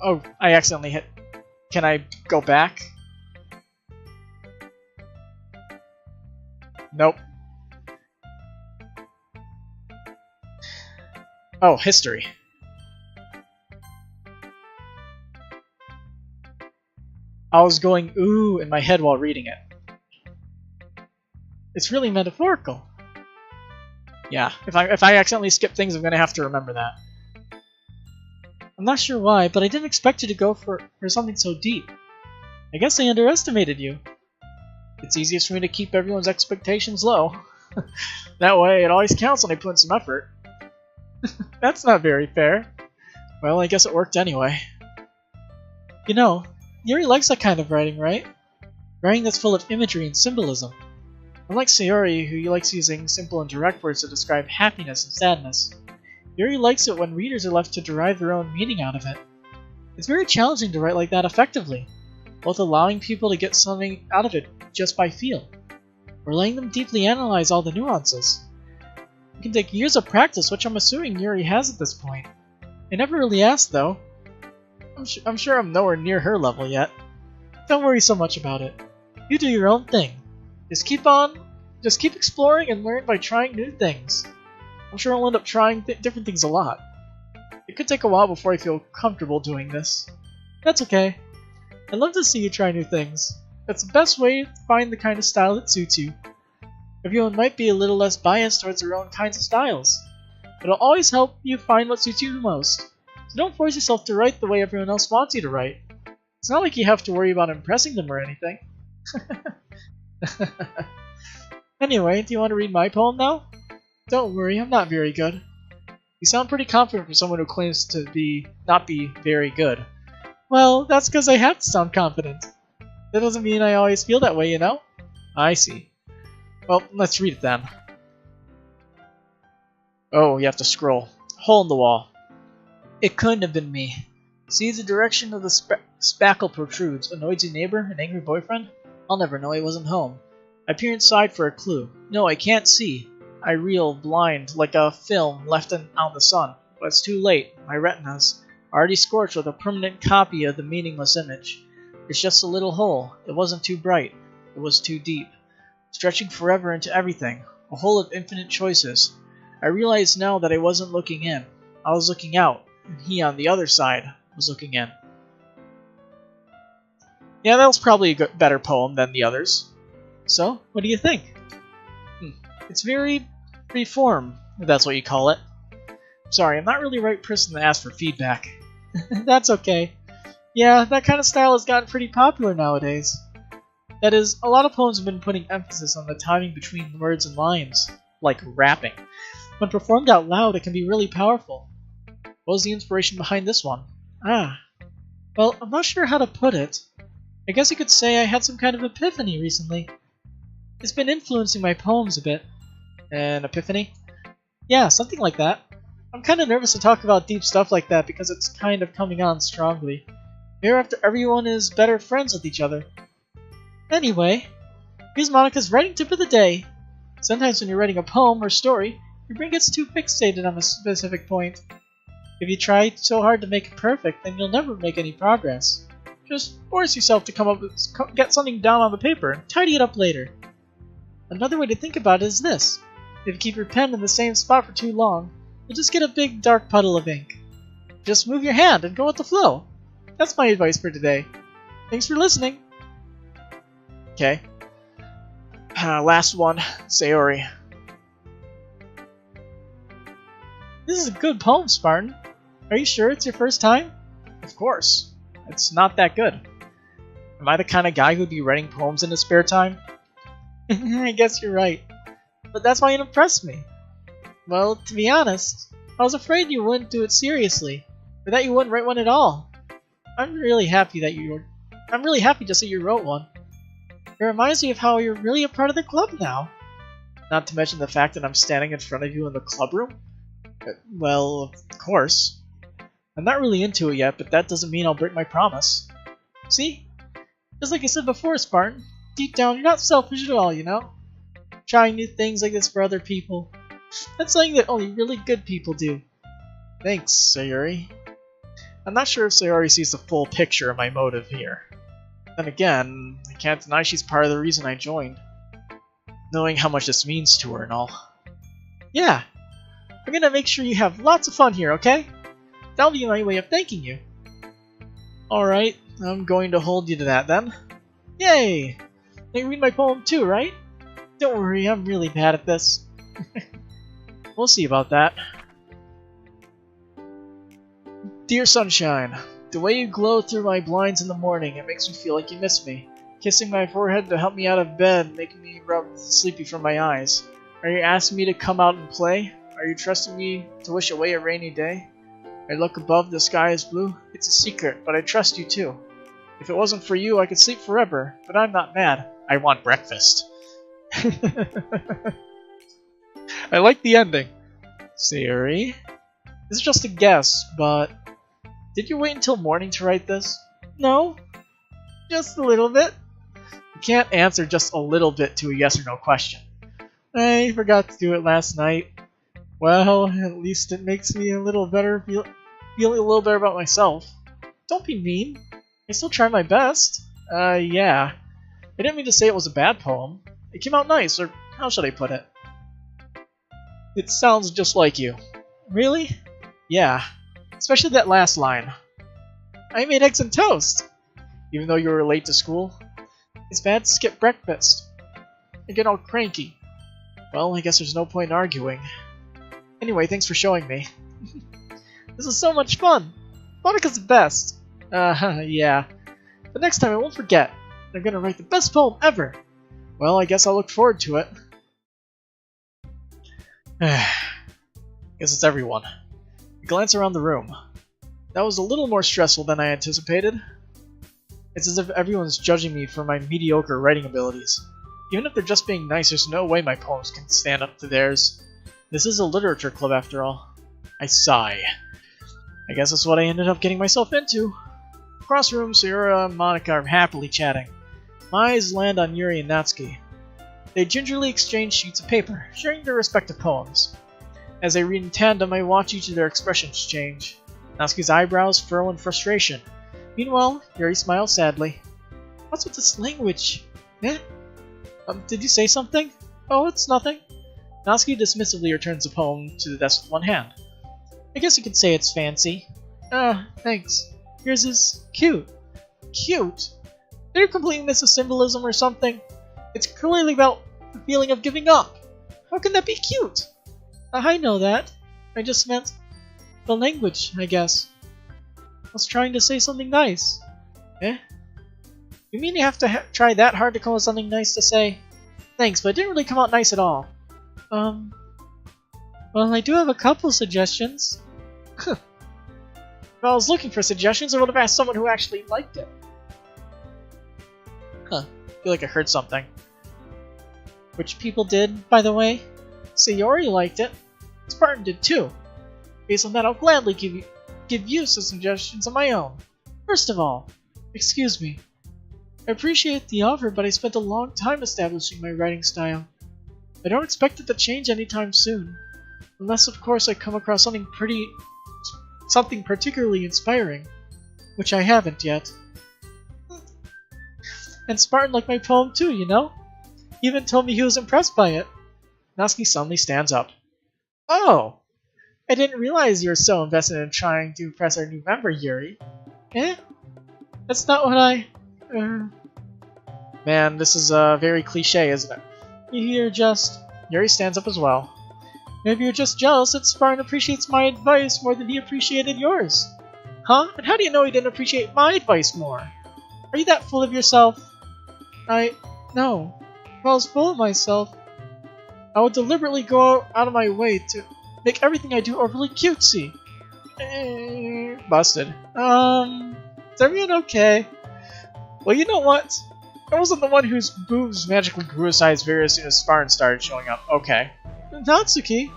Oh, I accidentally hit. Can I go back? Nope. Oh, history. I was going ooh in my head while reading it. It's really metaphorical. Yeah, if I accidentally skip things, I'm gonna have to remember that. I'm not sure why, but I didn't expect you to go for something so deep. I guess I underestimated you. It's easiest for me to keep everyone's expectations low. That way, it always counts when I put in some effort. That's not very fair. Well, I guess it worked anyway. You know, Yuri likes that kind of writing, right? Writing that's full of imagery and symbolism. Unlike Sayori, who likes using simple and direct words to describe happiness and sadness, Yuri likes it when readers are left to derive their own meaning out of it. It's very challenging to write like that effectively, both allowing people to get something out of it just by feel, or letting them deeply analyze all the nuances. can take years of practice, which I'm assuming Yuri has at this point. I never really asked, though. I'm sure I'm nowhere near her level yet. Don't worry so much about it. You do your own thing. Just keep exploring and learn by trying new things. I'm sure I'll end up trying different things a lot. It could take a while before I feel comfortable doing this. That's okay. I'd love to see you try new things. That's the best way to find the kind of style that suits you. Everyone might be a little less biased towards their own kinds of styles. It'll always help you find what suits you the most. So don't force yourself to write the way everyone else wants you to write. It's not like you have to worry about impressing them or anything. Anyway, do you want to read my poem now? Don't worry, I'm not very good. You sound pretty confident for someone who claims to not be very good. Well, that's because I have to sound confident. That doesn't mean I always feel that way, you know? I see. Well, let's read it then. Oh, you have to scroll. Hole in the wall. It couldn't have been me. See the direction of the spackle protrudes. A noisy neighbor? An angry boyfriend? I'll never know he wasn't home. I peer inside for a clue. No, I can't see. I reel blind, like a film left out in the sun. But it's too late. My retinas are already scorched with a permanent copy of the meaningless image. It's just a little hole. It wasn't too bright. It was too deep. Stretching forever into everything. A hole of infinite choices. I realize now that I wasn't looking in. I was looking out, and he on the other side was looking in. Yeah, that was probably a better poem than the others. So, what do you think? It's very free-form, if that's what you call it. Sorry, I'm not really the right person to ask for feedback. That's okay. Yeah, that kind of style has gotten pretty popular nowadays. That is, a lot of poems have been putting emphasis on the timing between words and lines, like rapping. When performed out loud, it can be really powerful. What was the inspiration behind this one? Well, I'm not sure how to put it. I guess you could say I had some kind of epiphany recently. It's been influencing my poems a bit. An epiphany? Yeah, something like that. I'm kind of nervous to talk about deep stuff like that because it's kind of coming on strongly. Maybe after everyone is better friends with each other. Anyway, here's Monica's writing tip of the day. Sometimes when you're writing a poem or story, your brain gets too fixated on a specific point. If you try so hard to make it perfect, then you'll never make any progress. Just force yourself to get something down on the paper and tidy it up later. Another way to think about it is this. If you keep your pen in the same spot for too long, you'll just get a big dark puddle of ink. Just move your hand and go with the flow. That's my advice for today. Thanks for listening. Okay. Last one, Sayori. This is a good poem, Spartan. Are you sure it's your first time? Of course. It's not that good. Am I the kind of guy who'd be writing poems in his spare time? I guess you're right. But that's why it impressed me. Well, to be honest, I was afraid you wouldn't do it seriously, or that you wouldn't write one at all. I'm really happy just that you wrote one. It reminds me of how you're really a part of the club now. Not to mention the fact that I'm standing in front of you in the club room. Well, of course. I'm not really into it yet, but that doesn't mean I'll break my promise. See? Just like I said before, Spartan, deep down, you're not selfish at all, you know? Trying new things like this for other people. That's something that only really good people do. Thanks, Sayori. I'm not sure if Sayori sees the full picture of my motive here. Then again, I can't deny she's part of the reason I joined. Knowing how much this means to her and all. Yeah, I'm gonna make sure you have lots of fun here, okay? That'll be my way of thanking you. Alright, I'm going to hold you to that then. Yay! Now you read my poem too, right? Don't worry, I'm really bad at this. We'll see about that. Dear Sunshine, the way you glow through my blinds in the morning, it makes me feel like you miss me. Kissing my forehead to help me out of bed, making me rub sleepy from my eyes. Are you asking me to come out and play? Are you trusting me to wish away a rainy day? I look above, the sky is blue. It's a secret, but I trust you too. If it wasn't for you, I could sleep forever, but I'm not mad. I want breakfast. I like the ending. Sayori? This is just a guess, but did you wait until morning to write this? No, just a little bit. You can't answer just a little bit to a yes or no question. I forgot to do it last night. Well, at least it makes me a little better, feeling a little better about myself. Don't be mean. I still try my best. Yeah. I didn't mean to say it was a bad poem. It came out nice, or how should I put it? It sounds just like you. Really? Yeah. Especially that last line. I made eggs and toast! Even though you were late to school. It's bad to skip breakfast. I get all cranky. Well, I guess there's no point in arguing. Anyway, thanks for showing me. This is so much fun! Monica's the best! Yeah. But next time I won't forget. I'm gonna write the best poem ever! Well, I guess I'll look forward to it. Guess it's everyone. I glance around the room. That was a little more stressful than I anticipated. It's as if everyone's judging me for my mediocre writing abilities. Even if they're just being nice, there's no way my poems can stand up to theirs. This is a literature club after all. I sigh. I guess that's what I ended up getting myself into. Across the room, Sayura and Monica are happily chatting. My eyes land on Yuri and Natsuki. They gingerly exchange sheets of paper, sharing their respective poems. As they read in tandem, I watch each of their expressions change. Natsuki's eyebrows furrow in frustration. Meanwhile, Yuri smiles sadly. What's with this language? Eh? Did you say something? Oh, it's nothing. Natsuki dismissively returns the poem to the desk with one hand. I guess you could say it's fancy. Thanks. Yours is cute. Cute? Did you completely miss a symbolism or something? It's clearly about the feeling of giving up. How can that be cute? I know that. I just meant the language, I guess. I was trying to say something nice. Eh? You mean you have to try that hard to come up with something nice to say? Thanks, but it didn't really come out nice at all. Well, I do have a couple suggestions. If I was looking for suggestions, I would have asked someone who actually liked it. I feel like I heard something. Which people did, by the way? Sayori liked it. Spartan did too. Based on that, I'll gladly give you some suggestions of my own. First of all, excuse me. I appreciate the offer, but I spent a long time establishing my writing style. I don't expect it to change anytime soon. Unless, of course, I come across something particularly inspiring. Which I haven't yet. And Spartan liked my poem too, you know? He even told me he was impressed by it. Natsuki suddenly stands up. Oh! I didn't realize you were so invested in trying to impress our new member, Yuri. Eh? That's not what I... Man, this is very cliche, isn't it? You're just... Yuri stands up as well. Maybe you're just jealous that Spartan appreciates my advice more than he appreciated yours. Huh? And how do you know he didn't appreciate my advice more? Are you that full of yourself? No. If I was full of myself, I would deliberately go out of my way to make everything I do overly cutesy. Busted. Is everyone okay? Well, you know what? I wasn't the one whose boobs magically grew a size very as soon as Spartan started showing up. Okay. Natsuki?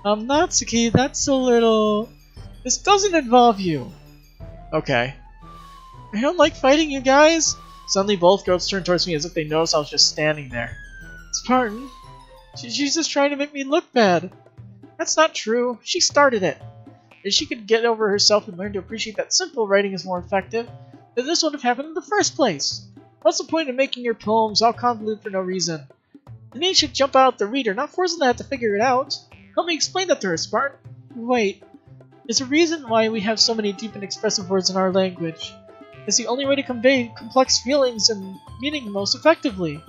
Natsuki, that's a little... This doesn't involve you. Okay. I don't like fighting you guys. Suddenly both girls turn towards me as if they noticed I was just standing there. Spartan? She's just trying to make me look bad. That's not true. She started it. If she could get over herself and learn to appreciate that simple writing is more effective, then this wouldn't have happened in the first place. What's the point of making your poems all convoluted for no reason? The name should jump out at the reader, not force them to have to figure it out. Help me explain that to her, Spartan. Wait. There's a reason why we have so many deep and expressive words in our language. It's the only way to convey complex feelings and meaning most effectively.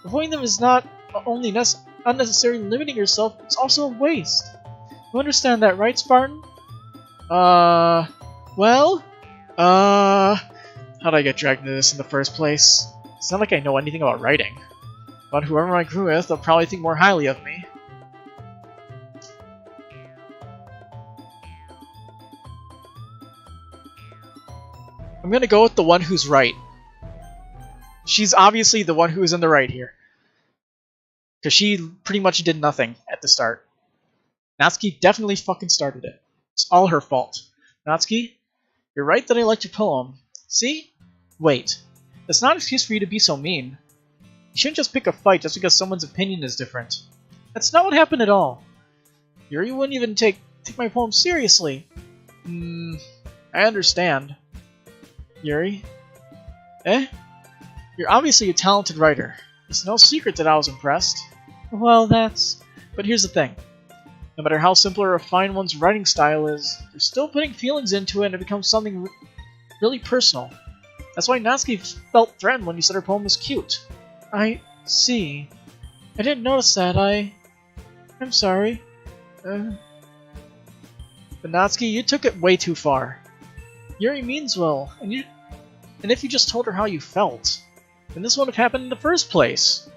Avoiding them is not only unnecessarily limiting yourself, it's also a waste. You understand that, right, Spartan? Well? How'd I get dragged into this in the first place? It's not like I know anything about writing. But whoever I grew with, they'll probably think more highly of me. I'm gonna go with the one who's right. She's obviously the one who is in the right here. Because she pretty much did nothing at the start. Natsuki definitely fucking started it. It's all her fault. Natsuki, you're right that I liked your poem. See? Wait. That's not an excuse for you to be so mean. You shouldn't just pick a fight just because someone's opinion is different. That's not what happened at all. Yuri wouldn't even take my poem seriously. I understand. Yuri? Eh? You're obviously a talented writer. It's no secret that I was impressed. Well, that's... But here's the thing. No matter how simple or refined one's writing style is, they're still putting feelings into it and it becomes something really personal. That's why Natsuki felt threatened when you said her poem was cute. I see. I didn't notice that. I'm sorry. But Natsuki, you took it way too far. Yuri means well, and if you just told her how you felt, then this wouldn't have happened in the first place.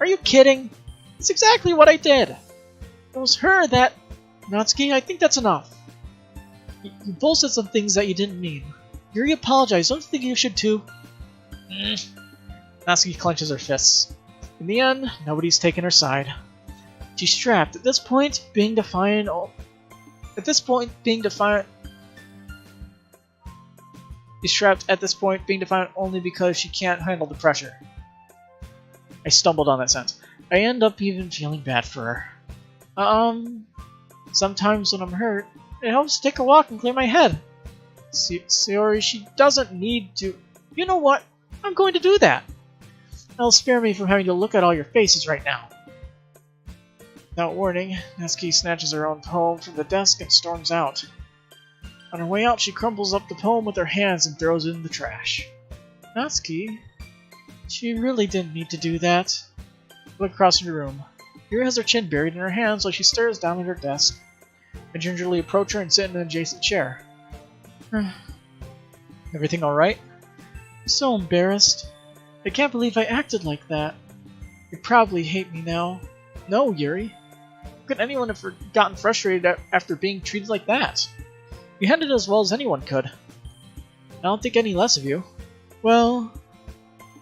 Are you kidding? It's exactly what I did. It was her that... Natsuki, I think that's enough. You both said some things that you didn't mean. Yuri apologized. Don't you think you should too? Natsuki clenches her fists. In the end, nobody's taken her side. She's trapped. At this point, being defiant only because she can't handle the pressure. I stumbled on that sentence. I end up even feeling bad for her. Sometimes when I'm hurt, it helps to take a walk and clear my head. Sayori, she doesn't need to... You know what? I'm going to do that. That'll spare me from having to look at all your faces right now. Without warning, Natsuki snatches her own poem from the desk and storms out. On her way out, she crumbles up the poem with her hands and throws it in the trash. Natsuki? She really didn't need to do that. Look across the room. Yuri has her chin buried in her hands while she stares down at her desk. I gingerly approach her and sit in an adjacent chair. Everything alright? I'm so embarrassed. I can't believe I acted like that. You probably hate me now. No, Yuri. How could anyone have gotten frustrated after being treated like that? You handled it as well as anyone could. I don't think any less of you. Well...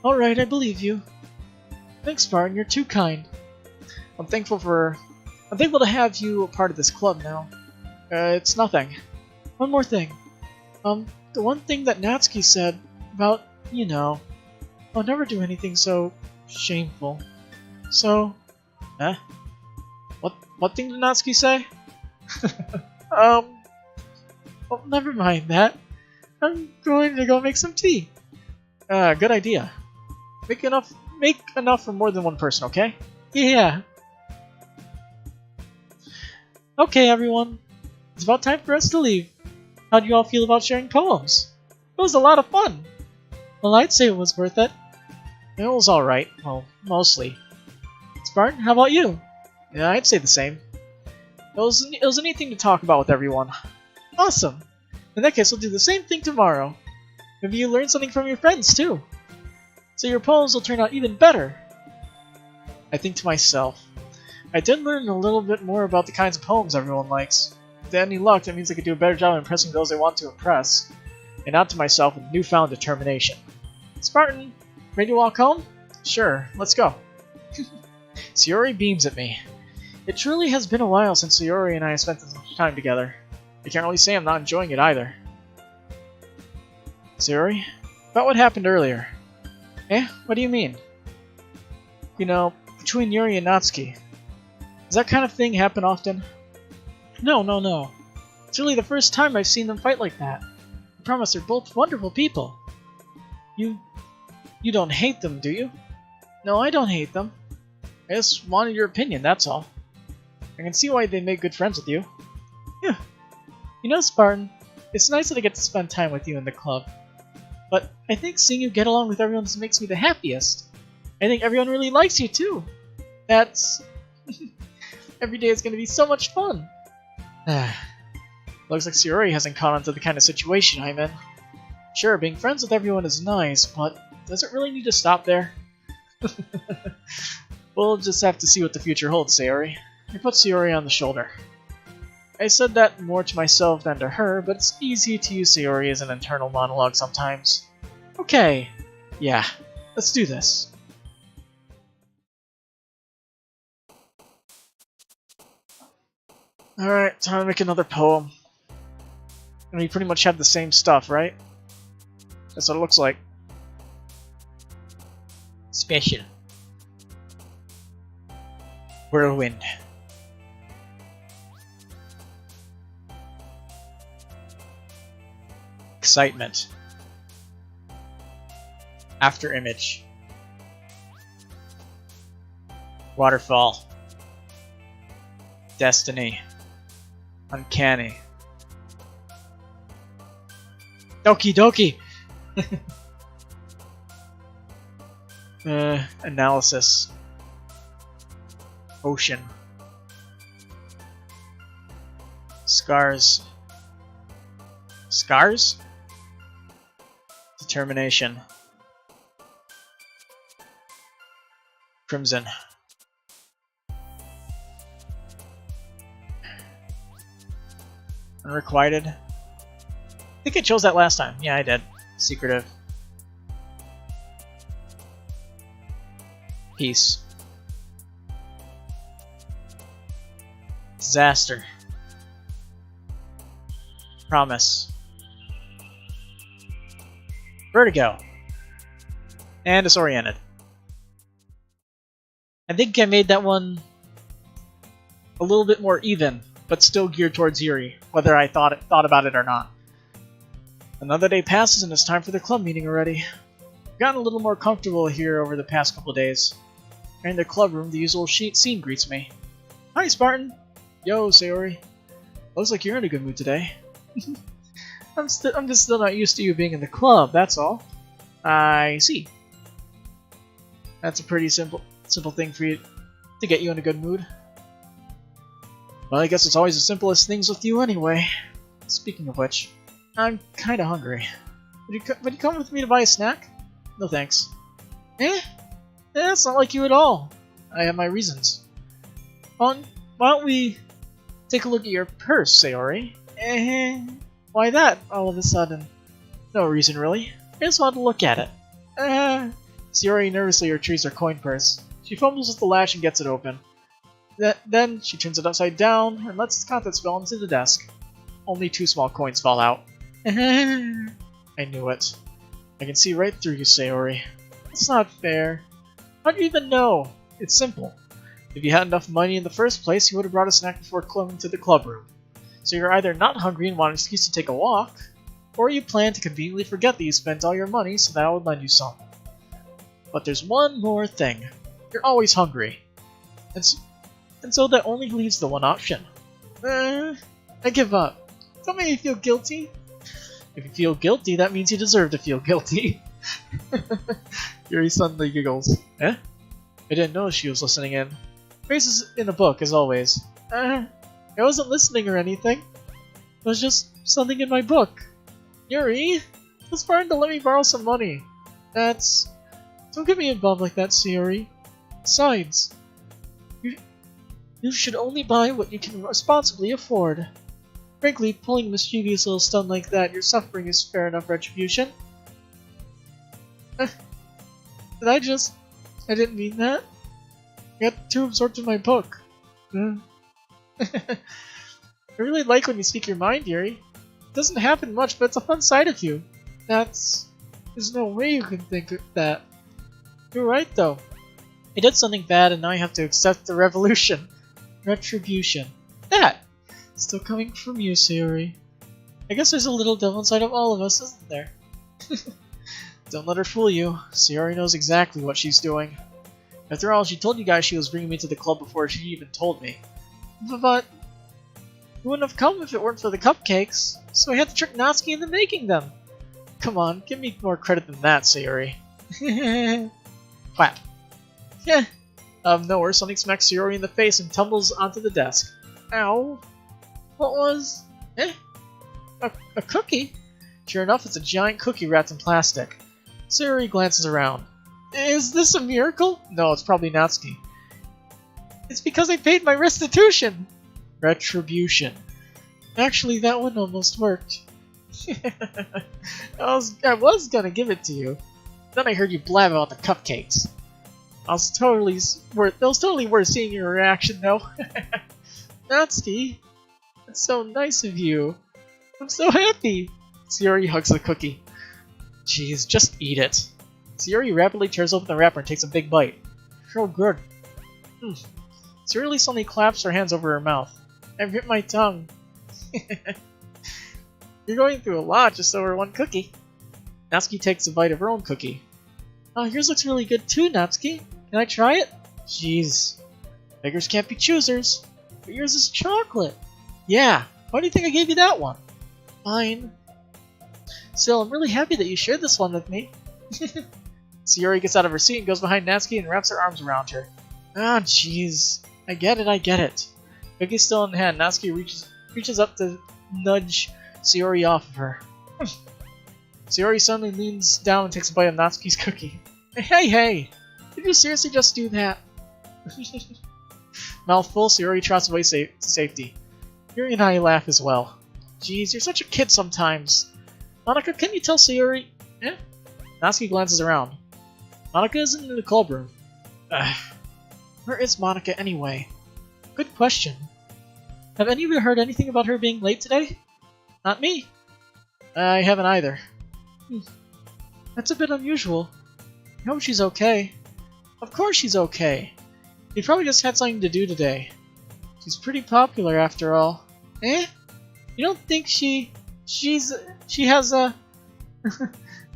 Alright, I believe you. Thanks, Spartan, you're too kind. I'm thankful to have you a part of this club now. It's nothing. One more thing. The one thing that Natsuki said about, you know, I'll never do anything so shameful. So, What thing did Natsuki say? Well, never mind that. I'm going to go make some tea. Good idea. Make enough for more than one person, okay? Yeah. Okay, everyone. It's about time for us to leave. How do you all feel about sharing poems? It was a lot of fun. Well, I'd say it was worth it. It was alright. Well, mostly. Spartan, how about you? Yeah, I'd say the same. It was a neat thing to talk about with everyone. Awesome! In that case, we'll do the same thing tomorrow. Maybe you learn something from your friends, too. So your poems will turn out even better. I think to myself, I did learn a little bit more about the kinds of poems everyone likes. With any luck, that means I could do a better job impressing those I want to impress. And not to myself with newfound determination. Spartan, ready to walk home? Sure, let's go. Sayori beams at me. It truly has been a while since Sayori and I have spent this much time together. I can't really say I'm not enjoying it either. Sayori, about what happened earlier. Eh? What do you mean? You know, between Yuri and Natsuki. Does that kind of thing happen often? No. It's really the first time I've seen them fight like that. I promise they're both wonderful people. You don't hate them, do you? No, I don't hate them. I just wanted your opinion, that's all. I can see why they make good friends with you. Yeah. You know, Spartan, it's nice that I get to spend time with you in the club. But I think seeing you get along with everyone just makes me the happiest. I think everyone really likes you too. That's... Every day is going to be so much fun. Looks like Sayori hasn't caught on to the kind of situation I'm in. Sure, being friends with everyone is nice, but does it really need to stop there? We'll just have to see what the future holds, Sayori. I put Sayori on the shoulder. I said that more to myself than to her, but it's easy to use Sayori as an internal monologue sometimes. Okay, yeah, let's do this. Alright, time to make another poem. And we pretty much have the same stuff, right? That's what it looks like. Special. Whirlwind. Excitement. After image. Waterfall. Destiny. Uncanny. Doki Doki! Analysis. Ocean. Scars. Scars? Determination. Crimson. Unrequited. I think I chose that last time. Yeah, I did. Secretive. Peace. Disaster. Promise. Vertigo. And disoriented. I think I made that one a little bit more even, but still geared towards Yuri, whether I thought about it or not. Another day passes and it's time for the club meeting already. I've gotten a little more comfortable here over the past couple days. In the club room, the usual scene greets me. Hi, Spartan! Yo, Sayori. Looks like you're in a good mood today. I'm just still not used to you being in the club, that's all. I see. That's a pretty simple thing for you to get you in a good mood. Well, I guess it's always the simplest things with you anyway. Speaking of which, I'm kinda hungry. Would you come with me to buy a snack? No thanks. Eh? That's not like you at all. I have my reasons. Why don't we take a look at your purse, Sayori? Why that, all of a sudden? No reason, really. I just wanted to look at it. Sayori nervously retrieves her coin purse. She fumbles with the latch and gets it open. Then she turns it upside down and lets its contents fall into the desk. Only 2 small coins fall out. I knew it. I can see right through you, Sayori. It's not fair. How do you even know? It's simple. If you had enough money in the first place, you would have brought a snack before coming to the club room. So you're either not hungry and want an excuse to take a walk, or you plan to conveniently forget that you spent all your money so that I would lend you some. But there's one more thing. You're always hungry. And so that only leaves the one option. I give up. Don't make me feel guilty. If you feel guilty, that means you deserve to feel guilty. Yuri suddenly giggles. Eh? I didn't know she was listening in. Grace is in a book, as always. I wasn't listening or anything. It was just something in my book. Yuri, it's fine to let me borrow some money. Don't get me involved like that, Sayori. Besides, you should only buy what you can responsibly afford. Frankly, pulling a mischievous little stunt like that, your suffering is fair enough retribution. I didn't mean that. I got too absorbed in my book. I really like when you speak your mind, Yuri. It doesn't happen much, but it's a fun side of you. There's no way you can think of that. You're right, though. I did something bad, and now I have to accept the retribution. That! Still coming from you, Sayori. I guess there's a little devil inside of all of us, isn't there? Don't let her fool you. Sayori knows exactly what she's doing. After all, she told you guys she was bringing me to the club before she even told me. But you wouldn't have come if it weren't for the cupcakes, so I had to trick Natsuki into making them. Come on, give me more credit than that, Sayori. Clap. Yeah. Out of nowhere, something smacks Sayori in the face and tumbles onto the desk. Ow. What was... A cookie? Sure enough, it's a giant cookie wrapped in plastic. Sayori glances around. Is this a miracle? No, it's probably Natsuki. It's because I paid my restitution! Retribution. Actually, that one almost worked. I was gonna give it to you. Then I heard you blab about the cupcakes. It was totally worth seeing your reaction, though. Natsuki, it's so nice of you. I'm so happy. Sayori hugs the cookie. Jeez, just eat it. Sayori rapidly tears open the wrapper and takes a big bite. So good. Sayori suddenly claps her hands over her mouth. I've hit my tongue. You're going through a lot just over one cookie. Natsuki takes a bite of her own cookie. Oh, yours looks really good too, Natsuki. Can I try it? Jeez. Beggars can't be choosers. But yours is chocolate. Yeah. Why do you think I gave you that one? Fine. Still, I'm really happy that you shared this one with me. Sayori gets out of her seat and goes behind Natsuki and wraps her arms around her. Ah, jeez. I get it. Cookie's still in hand. Natsuki reaches up to nudge Sayori off of her. Sayori suddenly leans down and takes a bite of Natsuki's cookie. Hey! Did you seriously just do that? Mouthful, Sayori trots away to safety. Yuri and I laugh as well. Jeez, you're such a kid sometimes. Monika, can you tell Sayori? Eh? Natsuki glances around. Monika isn't in the club room. Where is Monika anyway? Good question. Have any of you heard anything about her being late today? Not me. I haven't either. That's a bit unusual. I hope she's okay. Of course she's okay. She probably just had something to do today. She's pretty popular after all. Eh? You don't think she has a...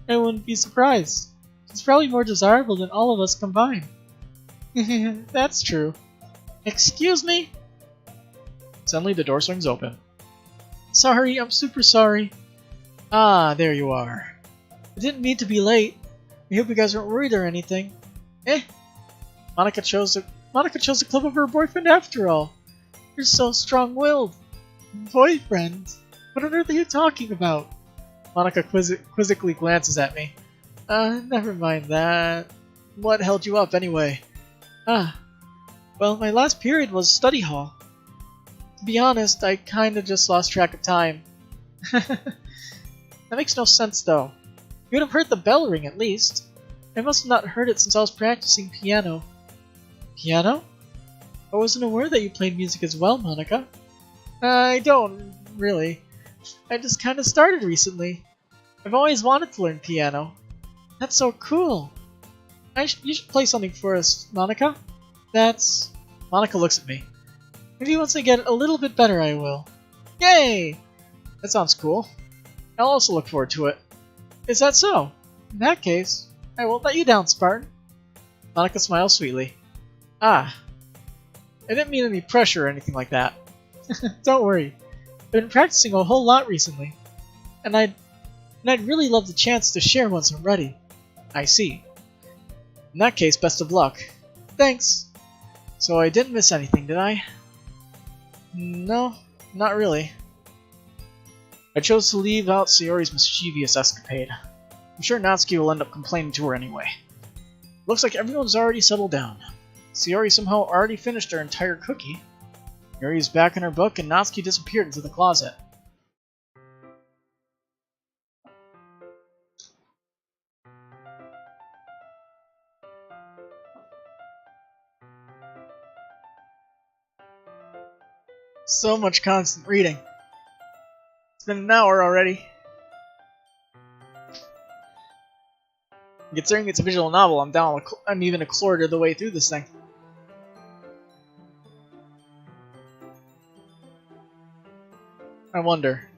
I wouldn't be surprised. She's probably more desirable than all of us combined. That's true. Excuse me? Suddenly the door swings open. Sorry, I'm super sorry. Ah, there you are. I didn't mean to be late. I hope you guys weren't worried or anything. Eh? Monika chose the club over her boyfriend after all. You're so strong-willed. Boyfriend? What on earth are you talking about? Monika quizzically glances at me. Never mind that. What held you up anyway? Well, my last period was study hall. To be honest, I kinda just lost track of time. That makes no sense though. You would have heard the bell ring at least. I must have not heard it since I was practicing piano. Piano? I wasn't aware that you played music as well, Monika. I don't, really. I just kinda started recently. I've always wanted to learn piano. That's so cool. You should play something for us, Monika. Monika looks at me. Maybe once I get a little bit better I will. Yay! That sounds cool. I'll also look forward to it. Is that so? In that case, I won't let you down, Spartan. Monika smiles sweetly. I didn't mean any pressure or anything like that. Don't worry. I've been practicing a whole lot recently. And I'd really love the chance to share once I'm ready. I see. In that case, best of luck. Thanks. So I didn't miss anything, did I? No, not really. I chose to leave out Sayori's mischievous escapade. I'm sure Natsuki will end up complaining to her anyway. Looks like everyone's already settled down. Sayori somehow already finished her entire cookie. Yuri's back in her book and Natsuki disappeared into the closet. So much constant reading. It's been an hour already. Considering it's a visual novel, I'm even a quarter of the way through this thing. I wonder.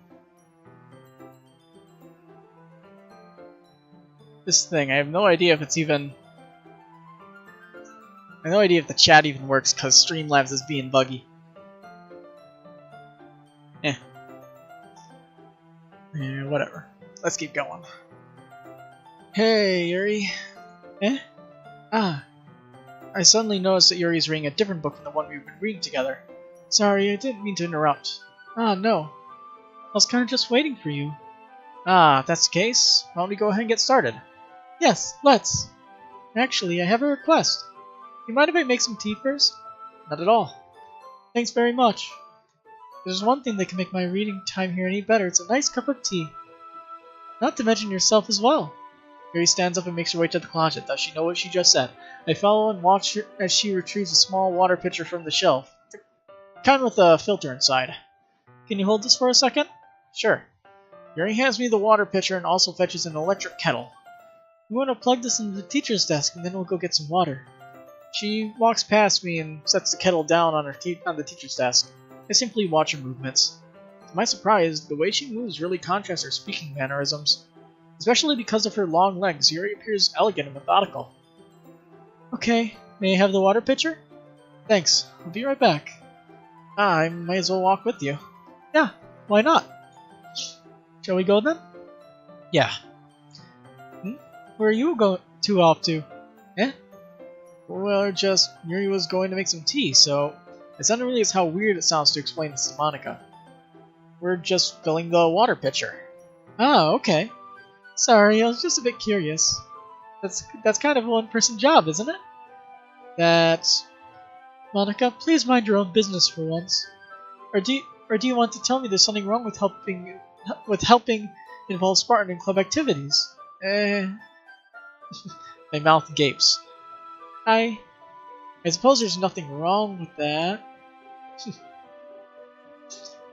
This thing, I have no idea if it's even... I have no idea if the chat even works because Streamlabs is being buggy. Whatever. Let's keep going. Hey, Yuri. Eh? I suddenly noticed that Yuri's reading a different book from the one we've been reading together. Sorry, I didn't mean to interrupt. No. I was kinda just waiting for you. If that's the case, why don't we go ahead and get started? Yes, let's. Actually, I have a request. You mind if I make some tea first? Not at all. Thanks very much. If there's one thing that can make my reading time here any better, it's a nice cup of tea. Not to mention yourself as well. Yuri stands up and makes her way to the closet. Does she know what she just said? I follow and watch her as she retrieves a small water pitcher from the shelf. The kind with a filter inside. Can you hold this for a second? Sure. Yuri hands me the water pitcher and also fetches an electric kettle. I'm going to plug this into the teacher's desk and then we'll go get some water. She walks past me and sets the kettle down on the teacher's desk. I simply watch her movements. To To my surprise, the way she moves really contrasts her speaking mannerisms. Especially because of her long legs, Yuri appears elegant and methodical. Okay, may I have the water pitcher? Thanks, I'll be right back. I might as well walk with you. Yeah, why not? Shall we go then? Yeah. Where are you going to off to? Eh? Well, Yuri was going to make some tea, so it's not really as how weird it sounds to explain this to Monica. We're just filling the water pitcher. Oh, okay. Sorry, I was just a bit curious. That's kind of a one-person job, isn't it? That's... Monica, please mind your own business for once. Or do you want to tell me there's something wrong with helping involve Spartan in club activities? My mouth gapes. I suppose there's nothing wrong with that.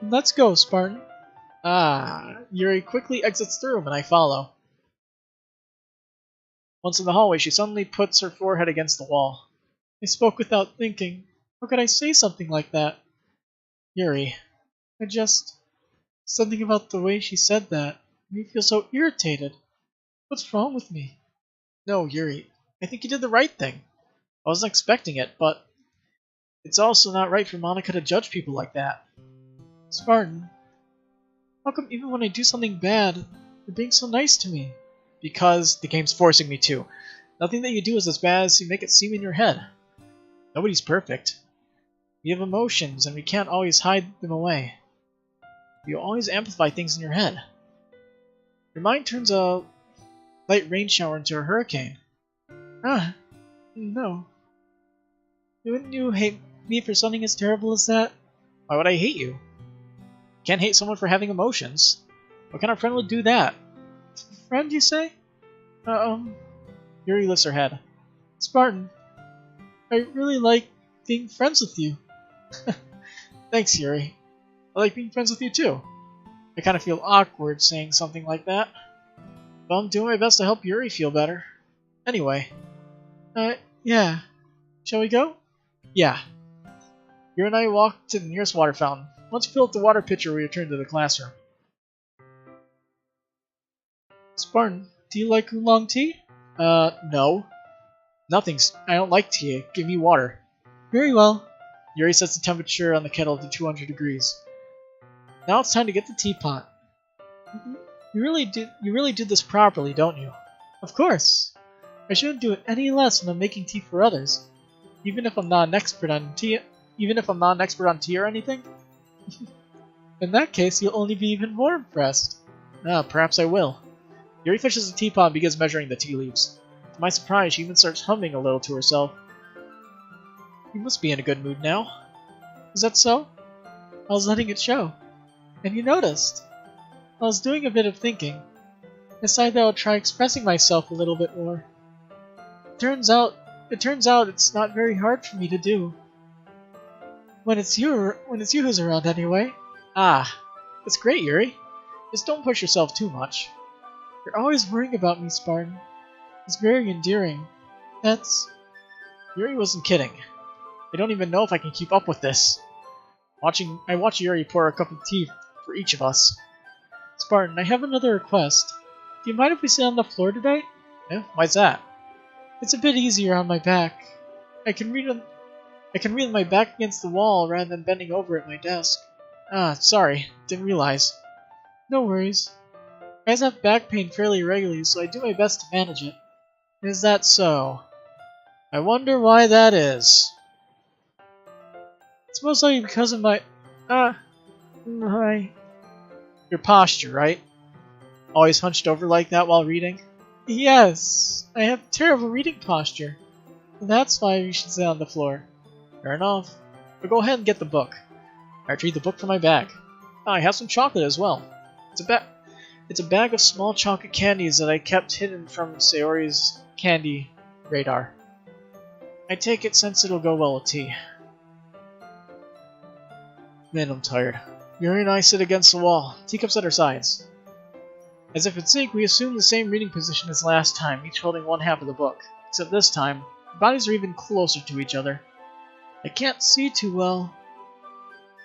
Let's go, Spartan. Yuri quickly exits the room and I follow. Once in the hallway, she suddenly puts her forehead against the wall. I spoke without thinking. How could I say something like that? Yuri, something about the way she said that made me feel so irritated. What's wrong with me? No, Yuri, I think you did the right thing. I wasn't expecting it, but it's also not right for Monica to judge people like that. Spartan, how come even when I do something bad, you're being so nice to me? Because the game's forcing me to. Nothing that you do is as bad as you make it seem in your head. Nobody's perfect. We have emotions, and we can't always hide them away. You always amplify things in your head. Your mind turns a light rain shower into a hurricane. No. Wouldn't you hate me for something as terrible as that? Why would I hate you? Can't hate someone for having emotions. What kind of friend would do that? Friend, you say? Yuri lifts her head. Spartan, I really like being friends with you. Thanks, Yuri. I like being friends with you too. I kind of feel awkward saying something like that. But I'm doing my best to help Yuri feel better. Anyway. Yeah. Shall we go? Yeah. Yuri and I walk to the nearest water fountain. Once we fill up the water pitcher, we return to the classroom. Spartan, do you like oolong tea? No. I don't like tea. Give me water. Very well. Yuri sets the temperature on the kettle to 200 degrees. Now it's time to get the teapot. You really do this properly, don't you? Of course. I shouldn't do it any less when I'm making tea for others. Even if I'm not an expert on tea or anything? In that case, you'll only be even more impressed. Perhaps I will. Yuri fishes the teapot and begins measuring the tea leaves. To my surprise, she even starts humming a little to herself. You must be in a good mood now. Is that so? I was letting it show. And you noticed. I was doing a bit of thinking. I decided that I'll try expressing myself a little bit more. It turns out it's not very hard for me to do. When it's you who's around anyway. That's great, Yuri. Just don't push yourself too much. You're always worrying about me, Spartan. It's very endearing. Yuri wasn't kidding. I don't even know if I can keep up with this. I watch Yuri pour a cup of tea for each of us. Spartan, I have another request. Do you mind if we sit on the floor today? Yeah, why's that? It's a bit easier on my back. I can read with my back against the wall rather than bending over at my desk. Sorry. Didn't realize. No worries. I always have back pain fairly regularly, so I do my best to manage it. Is that so? I wonder why that is. It's mostly because of my... Your posture, right? Always hunched over like that while reading? Yes, I have terrible reading posture. And that's why we should sit on the floor. Fair enough. But go ahead and get the book. I retrieve the book from my bag. I have some chocolate as well. It's a bag of small chocolate candies that I kept hidden from Sayori's candy radar. I take it since it'll go well with tea. Man, I'm tired. Yuri and I sit against the wall, teacups at our sides. As if in sync, we assume the same reading position as last time, each holding one half of the book. Except this time, our bodies are even closer to each other. I can't see too well.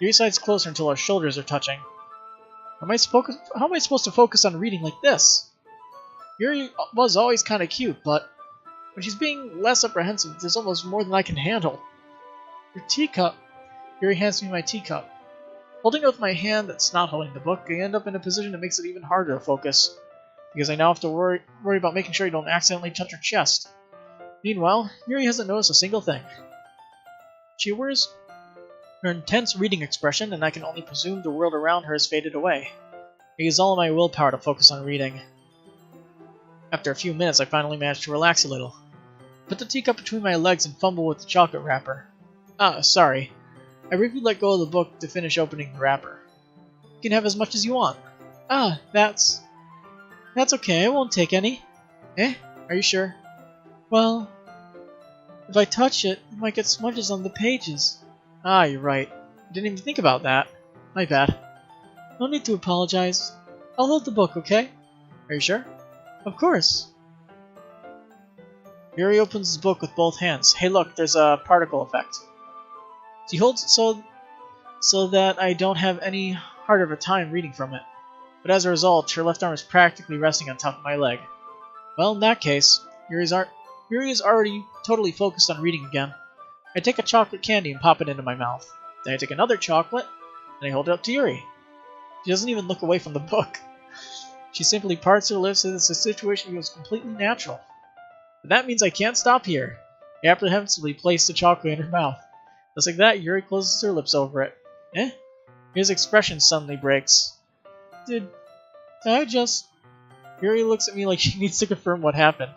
Yuri sides closer until our shoulders are touching. How am I supposed to focus on reading like this? Yuri was always kind of cute, but when she's being less apprehensive, there's almost more than I can handle. Your teacup. Yuri hands me my teacup. Holding it with my hand that's not holding the book, I end up in a position that makes it even harder to focus, because I now have to worry about making sure you don't accidentally touch her chest. Meanwhile, Yuri hasn't noticed a single thing. She wears her intense reading expression, and I can only presume the world around her has faded away. I use all of my willpower to focus on reading. After a few minutes, I finally manage to relax a little. Put the teacup between my legs and fumble with the chocolate wrapper. Sorry. I briefly let go of the book to finish opening the wrapper. You can have as much as you want. That's okay, I won't take any. Eh? Are you sure? Well, if I touch it, it might get smudges on the pages. You're right. I didn't even think about that. My bad. No need to apologize. I'll hold the book, okay? Are you sure? Of course. Yuri opens the book with both hands. Hey look, there's a particle effect. She holds it so that I don't have any harder of a time reading from it. But as a result, her left arm is practically resting on top of my leg. Well, in that case, Yuri is already totally focused on reading again. I take a chocolate candy and pop it into my mouth. Then I take another chocolate, and I hold it up to Yuri. She doesn't even look away from the book. She simply parts her lips as the situation feels completely natural. But that means I can't stop here. I apprehensively place the chocolate in her mouth. Just like that, Yuri closes her lips over it. Eh? His expression suddenly breaks. Did I just... Yuri looks at me like she needs to confirm what happened.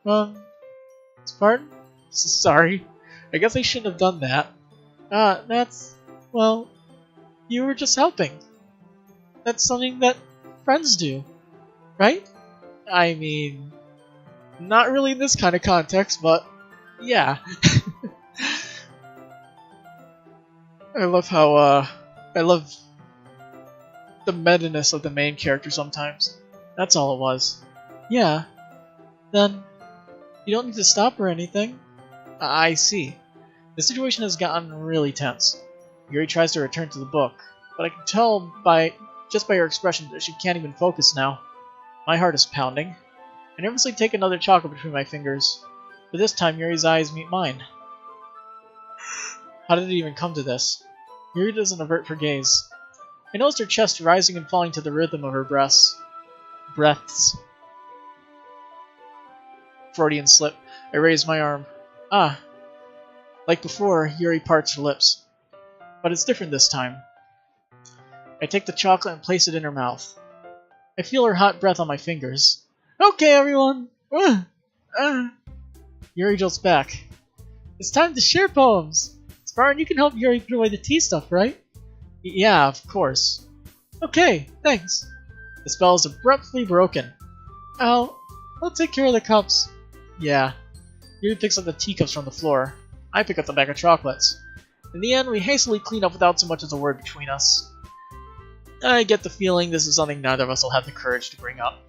Pardon? Sorry. I guess I shouldn't have done that. Well, you were just helping. That's something that friends do, right? I mean, not really in this kind of context, but yeah. I love how, I love the meta-ness of the main character sometimes. That's all it was. Yeah. Then, you don't need to stop or anything. I see. The situation has gotten really tense. Yuri tries to return to the book, but I can tell just by her expression that she can't even focus now. My heart is pounding. I nervously take another chocolate between my fingers, but this time Yuri's eyes meet mine. How did it even come to this? Yuri doesn't avert her gaze. I noticed her chest rising and falling to the rhythm of her breaths. Freudian slip. I raise my arm. Like before, Yuri parts her lips. But it's different this time. I take the chocolate and place it in her mouth. I feel her hot breath on my fingers. Okay, everyone! Yuri jolts back. It's time to share poems! Spartan, you can help Yuri put away the tea stuff, right? Yeah, of course. Okay, thanks. The spell is abruptly broken. I'll take care of the cups. Yeah. Yuri picks up the teacups from the floor. I pick up the bag of chocolates. In the end, we hastily clean up without so much as a word between us. I get the feeling this is something neither of us will have the courage to bring up.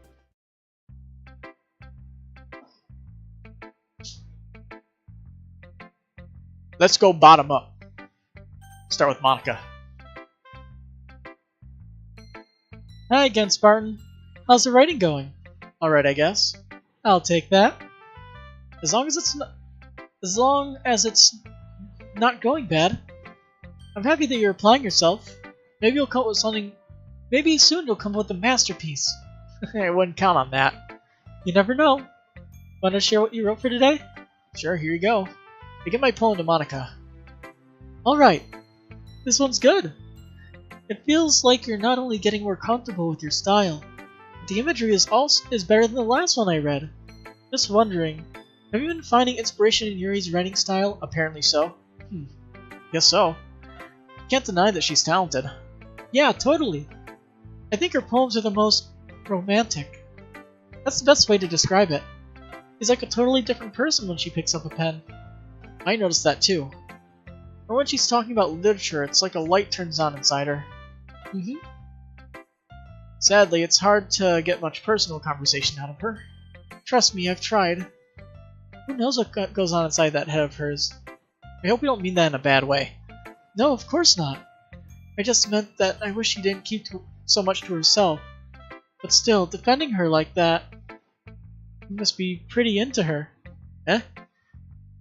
Let's go bottom up. Start with Monica. Hi again, Spartan. How's the writing going? Alright, I guess. I'll take that. As long as it's not going bad. I'm happy that you're applying yourself. Maybe you'll come up with something. Maybe soon you'll come up with a masterpiece. I wouldn't count on that. You never know. Want to share what you wrote for today? Sure, here you go. I give my poem to Monica. Alright. This one's good. It feels like you're not only getting more comfortable with your style, but the imagery is better than the last one I read. Just wondering, have you been finding inspiration in Yuri's writing style? Apparently so. Guess so. Can't deny that she's talented. Yeah, totally. I think her poems are the most romantic. That's the best way to describe it. She's like a totally different person when she picks up a pen. I noticed that too. Or when she's talking about literature, it's like a light turns on inside her. Sadly, it's hard to get much personal conversation out of her. Trust me, I've tried. Who knows what goes on inside that head of hers? I hope you don't mean that in a bad way. No, of course not. I just meant that I wish she didn't keep so much to herself. But still, defending her like that, you must be pretty into her. Eh?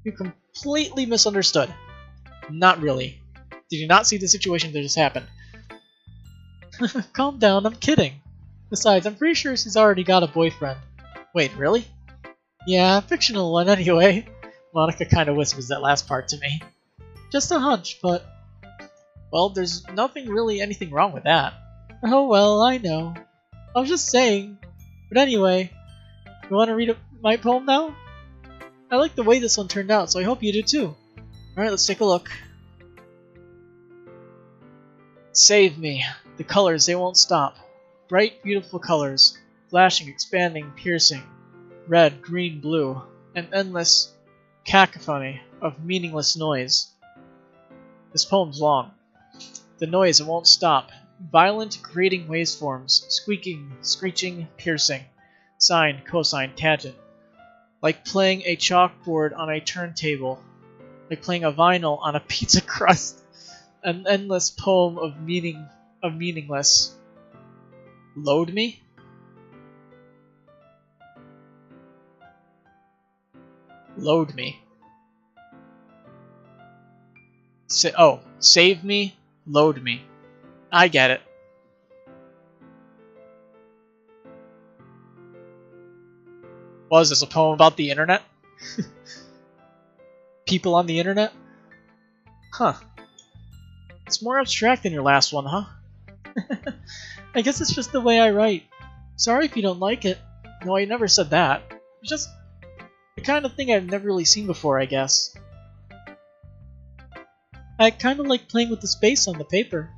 You completely misunderstood. Not really. Did you not see the situation that just happened? Calm down, I'm kidding. Besides, I'm pretty sure she's already got a boyfriend. Wait, really? Yeah, fictional one anyway. Monica kinda whispers that last part to me. Just a hunch, but... Well, there's anything wrong with that. Oh well, I know. I was just saying. But anyway, you want to read my poem now? I like the way this one turned out, so I hope you do too. Alright, let's take a look. Save me. The colors, they won't stop. Bright, beautiful colors. Flashing, expanding, piercing. Red, green, blue. An endless cacophony of meaningless noise. This poem's long. The noise, it won't stop. Violent, grating waveforms. Squeaking, screeching, piercing. Sine, cosine, tangent. Like playing a chalkboard on a turntable. Like playing a vinyl on a pizza crust. An endless poem of meaningless. Load me? Load me. Save me, load me. I get it. Was this a poem about the internet? People on the internet? Huh. It's more abstract than your last one, huh? I guess it's just the way I write. Sorry if you don't like it. No, I never said that. It's just the kind of thing I've never really seen before, I guess. I kind of like playing with the space on the paper.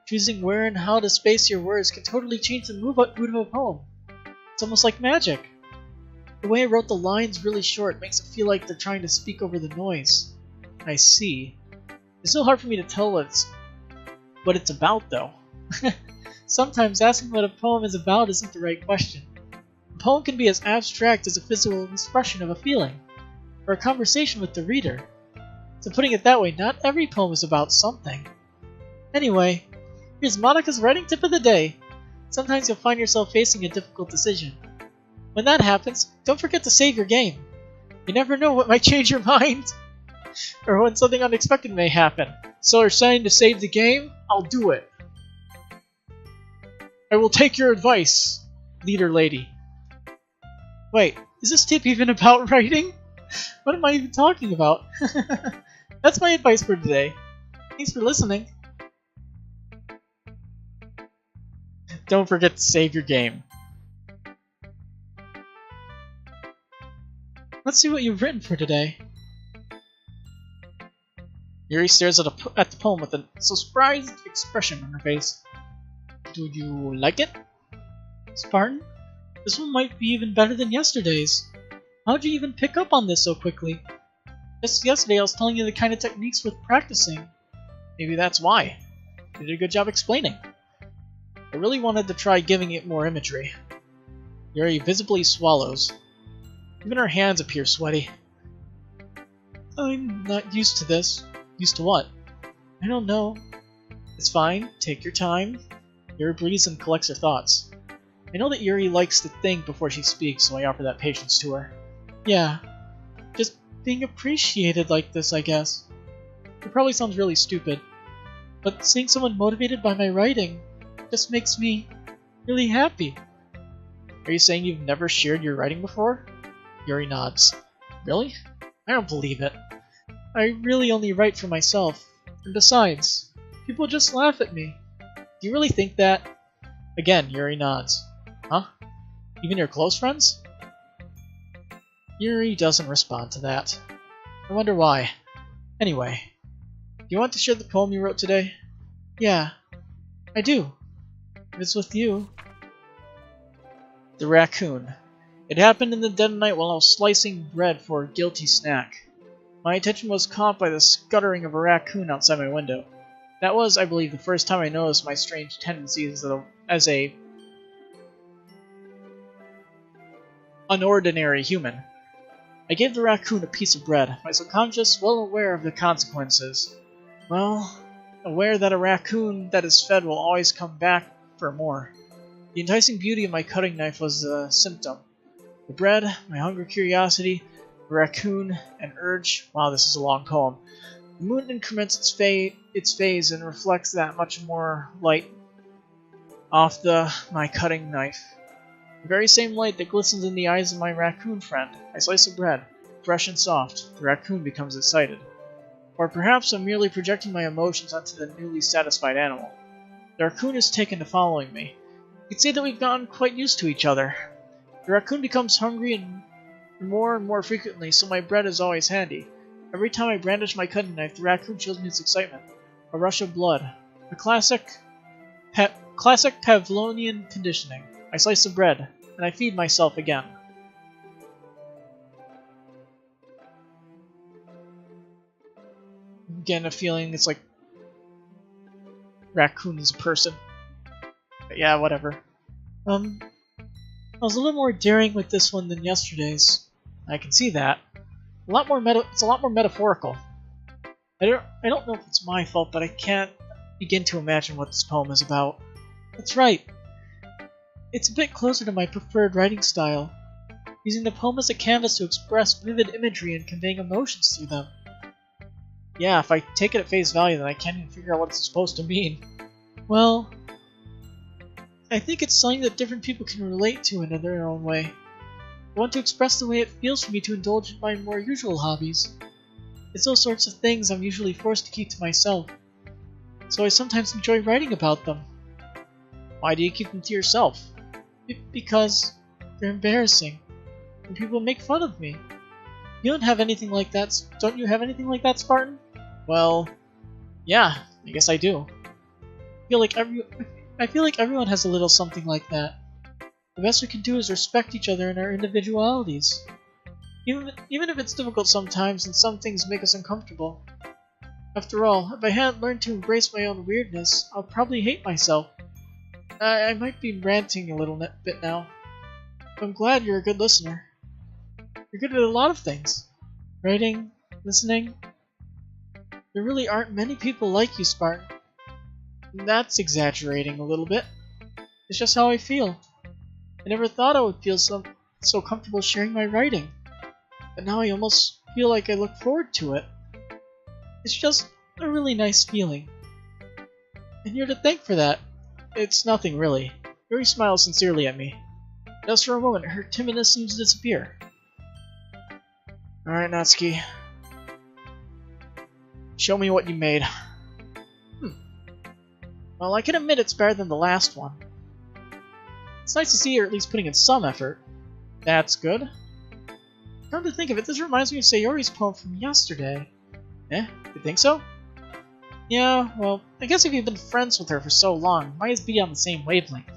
Choosing where and how to space your words can totally change the mood of a poem. It's almost like magic. The way I wrote the lines really short makes it feel like they're trying to speak over the noise. I see. It's so hard for me to tell what it's about, though. Sometimes asking what a poem is about isn't the right question. A poem can be as abstract as a physical expression of a feeling, or a conversation with the reader. So putting it that way, not every poem is about something. Anyway, here's Monica's writing tip of the day. Sometimes you'll find yourself facing a difficult decision. When that happens, don't forget to save your game. You never know what might change your mind, or when something unexpected may happen. So you're saying to save the game? I'll do it. I will take your advice, leader lady. Wait, is this tip even about writing? What am I even talking about? That's my advice for today. Thanks for listening. Don't forget to save your game. Let's see what you've written for today. Yuri stares at the poem with a surprised expression on her face. Do you like it? Spartan? This one might be even better than yesterday's. How'd you even pick up on this so quickly? Just yesterday I was telling you the kind of techniques worth practicing. Maybe that's why. You did a good job explaining. I really wanted to try giving it more imagery. Yuri visibly swallows. Even her hands appear sweaty. I'm not used to this. Used to what? I don't know. It's fine. Take your time. Yuri breathes and collects her thoughts. I know that Yuri likes to think before she speaks, so I offer that patience to her. Yeah. Just being appreciated like this, I guess. It probably sounds really stupid, but seeing someone motivated by my writing just makes me really happy. Are you saying you've never shared your writing before? Yuri nods. Really? I don't believe it. I really only write for myself. And besides, people just laugh at me. Do you really think that? Again, Yuri nods. Huh? Even your close friends? Yuri doesn't respond to that. I wonder why. Anyway, do you want to share the poem you wrote today? Yeah, I do. If it's with you. The raccoon. It happened in the dead of night while I was slicing bread for a guilty snack. My attention was caught by the scuttering of a raccoon outside my window. That was, I believe, the first time I noticed my strange tendencies as a unordinary human. I gave the raccoon a piece of bread, my subconscious well aware of the consequences. Well, aware that a raccoon that is fed will always come back for more. The enticing beauty of my cutting knife was a symptom. The bread, my hunger, curiosity, the raccoon, and urge. Wow, this is a long poem. The moon increments its phase and reflects that much more light off my cutting knife. The very same light that glistens in the eyes of my raccoon friend. I slice of bread, fresh and soft. The raccoon becomes excited. Or perhaps I'm merely projecting my emotions onto the newly satisfied animal. The raccoon is taken to following me. You could say that we've gotten quite used to each other. The raccoon becomes hungry and more frequently, so my bread is always handy. Every time I brandish my cutting knife, the raccoon shows me its excitement. A rush of blood. A classic Pavlovian conditioning. I slice the bread, and I feed myself again. I'm getting a feeling it's like raccoon is a person. But yeah, whatever. I was a little more daring with this one than yesterday's. I can see that. It's a lot more metaphorical. I don't know if it's my fault, but I can't begin to imagine what this poem is about. That's right. It's a bit closer to my preferred writing style, using the poem as a canvas to express vivid imagery and conveying emotions through them. Yeah, if I take it at face value, then I can't even figure out what it's supposed to mean. Well, I think it's something that different people can relate to in their own way. I want to express the way it feels for me to indulge in my more usual hobbies. It's those sorts of things I'm usually forced to keep to myself, so I sometimes enjoy writing about them. Why do you keep them to yourself? Because they're embarrassing, and people make fun of me. You don't have anything like that, don't you have anything like that, Spartan? Well, yeah, I guess I do. I feel like everyone has a little something like that. The best we can do is respect each other and our individualities. Even if it's difficult sometimes and some things make us uncomfortable. After all, if I hadn't learned to embrace my own weirdness, I'll probably hate myself. I might be ranting a little bit now. But I'm glad you're a good listener. You're good at a lot of things. Writing, listening. There really aren't many people like you, Spartan. That's exaggerating a little bit. It's just how I feel. I never thought I would feel so comfortable sharing my writing. But now I almost feel like I look forward to it. It's just a really nice feeling. And you're to thank for that. It's nothing, really. Yuri smiles sincerely at me. Just for a moment, her timidness seems to disappear. Alright, Natsuki. Show me what you made. Well, I can admit it's better than the last one. It's nice to see you're at least putting in some effort. That's good. Come to think of it, this reminds me of Sayori's poem from yesterday. You think so? Yeah, well, I guess if you've been friends with her for so long, might as be on the same wavelength.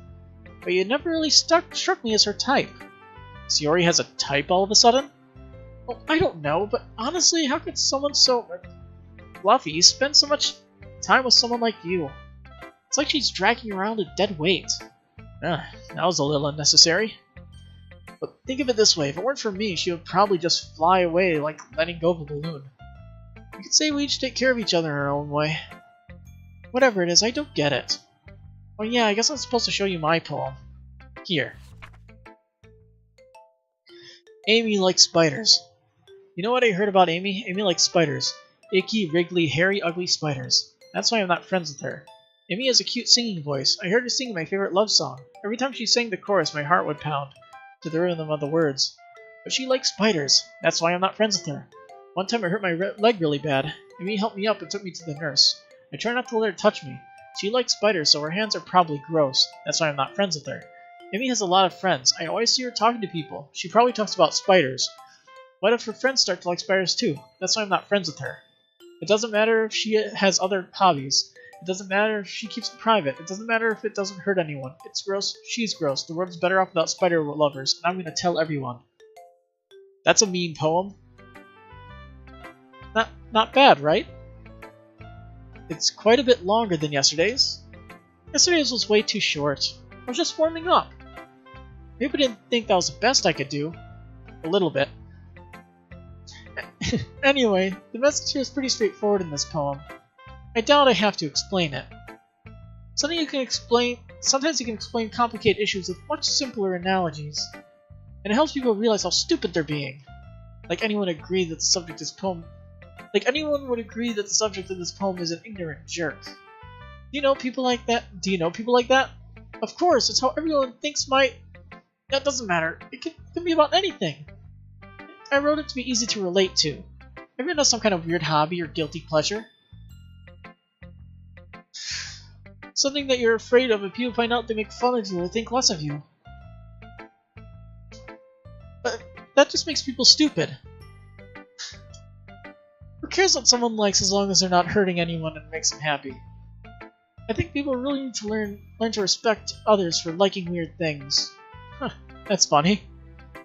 But you never really struck me as her type. Sayori has a type all of a sudden? Well, I don't know, but honestly, how could someone so fluffy spend so much time with someone like you? It's like she's dragging you around a dead weight. That was a little unnecessary. But think of it this way, if it weren't for me, she would probably just fly away like letting go of a balloon. You could say we each take care of each other in our own way. Whatever it is, I don't get it. Oh yeah, I guess I'm supposed to show you my poem. Here. Amy likes spiders. You know what I heard about Amy? Amy likes spiders. Icky, wriggly, hairy, ugly spiders. That's why I'm not friends with her. Amy has a cute singing voice. I heard her sing my favorite love song. Every time she sang the chorus, my heart would pound to the rhythm of the words. But she likes spiders. That's why I'm not friends with her. One time I hurt my leg really bad. Amy helped me up and took me to the nurse. I try not to let her touch me. She likes spiders, so her hands are probably gross. That's why I'm not friends with her. Amy has a lot of friends. I always see her talking to people. She probably talks about spiders. What if her friends start to like spiders too? That's why I'm not friends with her. It doesn't matter if she has other hobbies. It doesn't matter if she keeps it private. It doesn't matter if it doesn't hurt anyone. It's gross. She's gross. The world's better off without spider lovers, and I'm going to tell everyone. That's a mean poem. Not bad, right? It's quite a bit longer than yesterday's. Yesterday's was way too short. I was just warming up. Maybe I didn't think that was the best I could do. A little bit. Anyway, the message here is pretty straightforward in this poem. I doubt I have to explain it. Something sometimes he can explain complicated issues with much simpler analogies, and it helps people realize how stupid they're being. Anyone would agree that the subject of this poem is an ignorant jerk. Do you know people like that? Of course, it's how everyone thinks That doesn't matter. It can be about anything. I wrote it to be easy to relate to. Everyone has some kind of weird hobby or guilty pleasure. Something that you're afraid of if people find out they make fun of you or think less of you. But that just makes people stupid. Who cares what someone likes as long as they're not hurting anyone and makes them happy? I think people really need to learn to respect others for liking weird things. Huh, that's funny.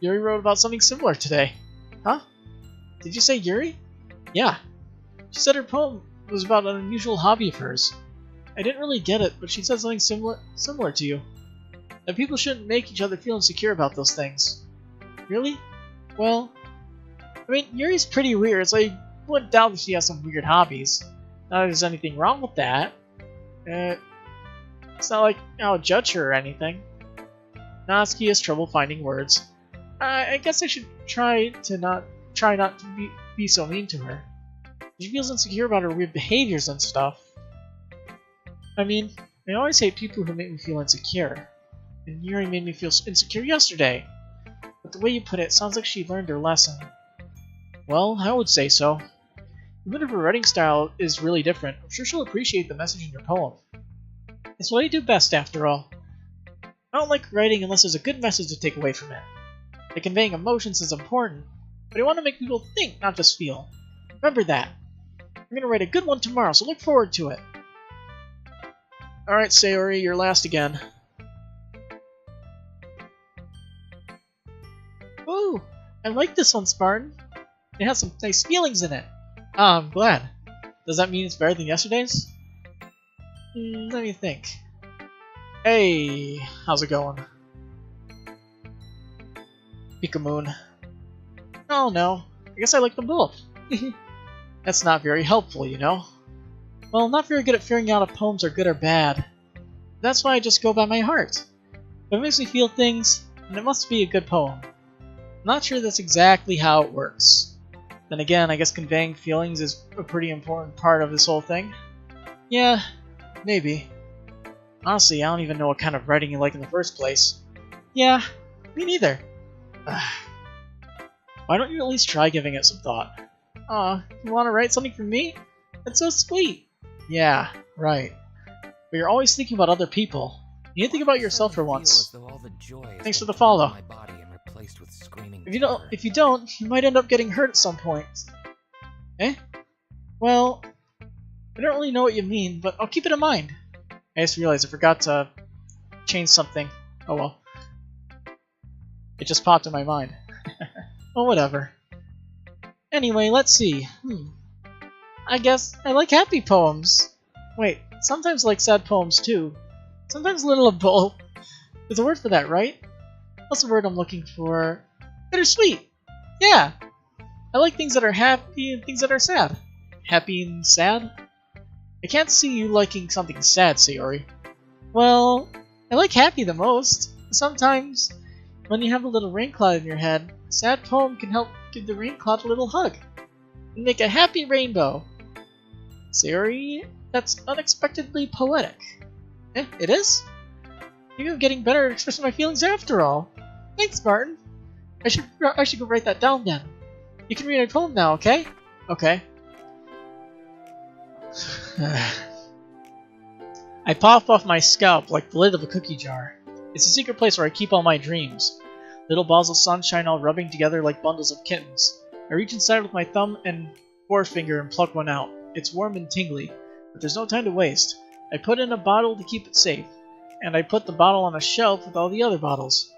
Yuri wrote about something similar today. Huh? Did you say Yuri? Yeah. She said her poem was about an unusual hobby of hers. I didn't really get it, but she said something similar to you. That people shouldn't make each other feel insecure about those things. Really? Well, I mean, Yuri's pretty weird, so I wouldn't doubt that she has some weird hobbies. Not that there's anything wrong with that. It's not like I'll judge her or anything. Natsuki has trouble finding words. I guess I should try not to be so mean to her. She feels insecure about her weird behaviors and stuff. I mean, I always hate people who make me feel insecure. And Yuri made me feel insecure yesterday. But the way you put it sounds like she learned her lesson. Well, I would say so. Even if her writing style is really different, I'm sure she'll appreciate the message in your poem. It's what I do best, after all. I don't like writing unless there's a good message to take away from it. The conveying emotions is important, but I want to make people think, not just feel. Remember that. I'm going to write a good one tomorrow, so look forward to it. Alright, Sayori, you're last again. Ooh, I like this one, Spartan. It has some nice feelings in it. Ah, I'm glad. Does that mean it's better than yesterday's? Let me think. Hey, how's it going? Pikamoon. Oh no, I guess I like them both. That's not very helpful, you know. Well, I'm not very good at figuring out if poems are good or bad. That's why I just go by my heart. If it makes me feel things, then it must be a good poem. I'm not sure that's exactly how it works. Then again, I guess conveying feelings is a pretty important part of this whole thing. Yeah, maybe. Honestly, I don't even know what kind of writing you like in the first place. Yeah, me neither. Why don't you at least try giving it some thought? Aw, you want to write something for me? That's so sweet. Yeah, right. But you're always thinking about other people. You need to think about yourself for once. Thanks for the follow. If you don't, you might end up getting hurt at some point. Eh? Well, I don't really know what you mean, but I'll keep it in mind. I just realized I forgot to change something. Oh well. It just popped in my mind. Well, whatever. Anyway, let's see. I guess I like happy poems. Wait, sometimes I like sad poems too. Sometimes a little of both. There's a word for that, right? What's the word I'm looking for? Bittersweet! Yeah! I like things that are happy and things that are sad. Happy and sad? I can't see you liking something sad, Sayori. Well, I like happy the most. Sometimes, when you have a little rain cloud in your head, a sad poem can help give the rain cloud a little hug. And make a happy rainbow. Sayori, that's unexpectedly poetic. Eh, it is? Maybe I'm getting better at expressing my feelings after all. Thanks, Martin. I should go write that down then. You can read my poem now, okay? Okay. I pop off my scalp like the lid of a cookie jar. It's a secret place where I keep all my dreams. Little balls of sunshine all rubbing together like bundles of kittens. I reach inside with my thumb and forefinger and pluck one out. It's warm and tingly, but there's no time to waste. I put it in a bottle to keep it safe, and I put the bottle on a shelf with all the other bottles.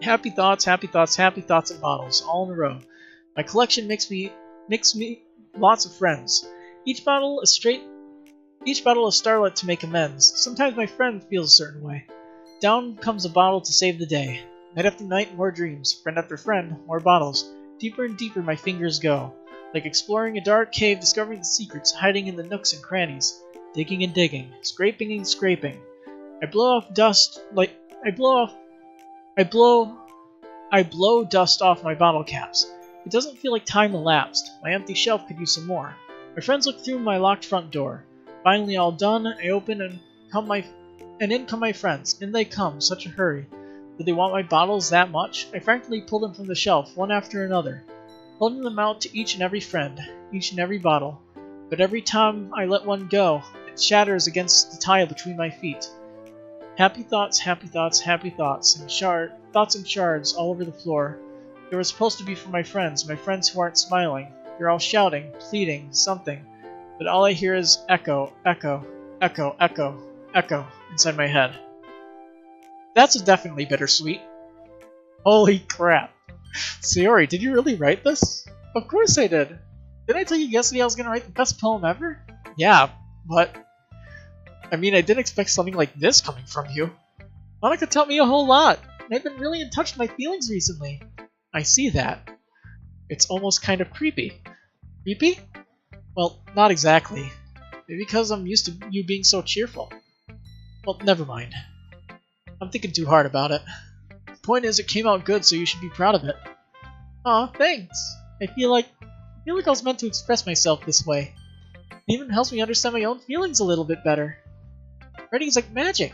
Happy thoughts, happy thoughts, happy thoughts in bottles, all in a row. My collection makes me lots of friends. Each bottle is starlight to make amends. Sometimes my friend feels a certain way. Down comes a bottle to save the day. Night after night, more dreams. Friend after friend, more bottles. Deeper and deeper my fingers go. Like exploring a dark cave, discovering the secrets hiding in the nooks and crannies. Digging and digging, scraping and scraping. I blow off dust like I blow dust off my bottle caps. It doesn't feel like time elapsed. My empty shelf could use some more. My friends look through my locked front door. Finally all done, I open and in come my friends. In they come, such a hurry. Do they want my bottles that much? I frankly pull them from the shelf, one after another, holding them out to each and every friend, each and every bottle. But every time I let one go, it shatters against the tile between my feet. Happy thoughts, happy thoughts, happy thoughts, and thoughts in shards all over the floor. They were supposed to be for my friends who aren't smiling. They're all shouting, pleading, something. But all I hear is echo, echo, echo, echo, echo inside my head. That's definitely bittersweet. Holy crap. Sayori, did you really write this? Of course I did. Didn't I tell you yesterday I was going to write the best poem ever? Yeah, but... I mean, I didn't expect something like this coming from you. Monica taught me a whole lot, and I've been really in touch with my feelings recently. I see that. It's almost kind of creepy. Creepy? Well, not exactly. Maybe because I'm used to you being so cheerful. Well, never mind. I'm thinking too hard about it. The point is, it came out good, so you should be proud of it. Aw, thanks. I feel like I was meant to express myself this way. It even helps me understand my own feelings a little bit better. Writing is like magic.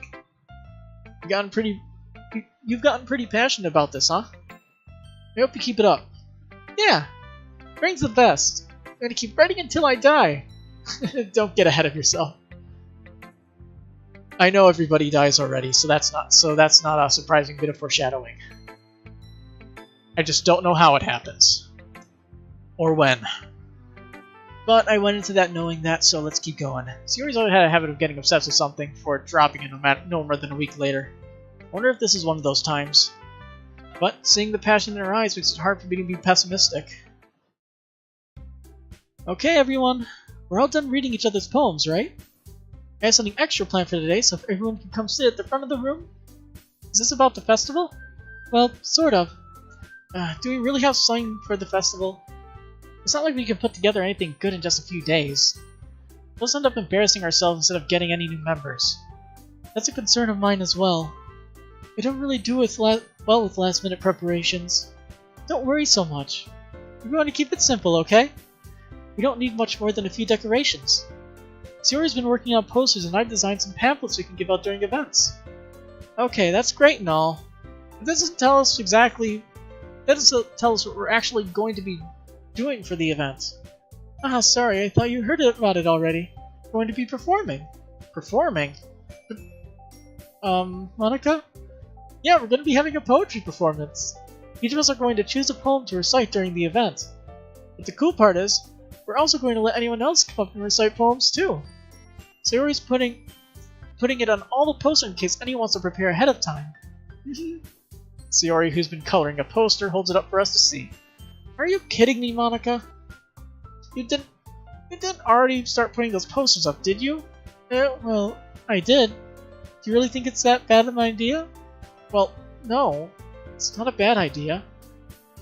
You've gotten pretty passionate about this, huh? I hope you keep it up. Yeah, writing's the best. I'm gonna keep writing until I die. Don't get ahead of yourself. I know everybody dies already, so that's not a surprising bit of foreshadowing. I just don't know how it happens. Or when. But I went into that knowing that, so let's keep going. Sayori's always had a habit of getting obsessed with something before dropping it no more than a week later. I wonder if this is one of those times. But seeing the passion in her eyes makes it hard for me to be pessimistic. Okay, everyone. We're all done reading each other's poems, right? I have something extra planned for today, so if everyone can come sit at the front of the room. Is this about the festival? Well, sort of. Do we really have something for the festival? It's not like we can put together anything good in just a few days. We'll just end up embarrassing ourselves instead of getting any new members. That's a concern of mine as well. I don't really do well with last-minute preparations. Don't worry so much. We're going to keep it simple, okay? We don't need much more than a few decorations. Sayori's been working on posters and I've designed some pamphlets we can give out during events. Okay, that's great and all. But that doesn't tell us what we're actually going to be doing for the event. Ah, sorry, I thought you heard about it already. We're going to be performing. Performing? Monica? Yeah, we're going to be having a poetry performance. Each of us are going to choose a poem to recite during the event. But the cool part is, we're also going to let anyone else come up and recite poems too. Sayori's putting it on all the posters in case anyone wants to prepare ahead of time. Sayori, who's been coloring a poster, holds it up for us to see. Are you kidding me, Monica? You didn't already start putting those posters up, did you? Well, I did. Do you really think it's that bad of an idea? Well, no. It's not a bad idea.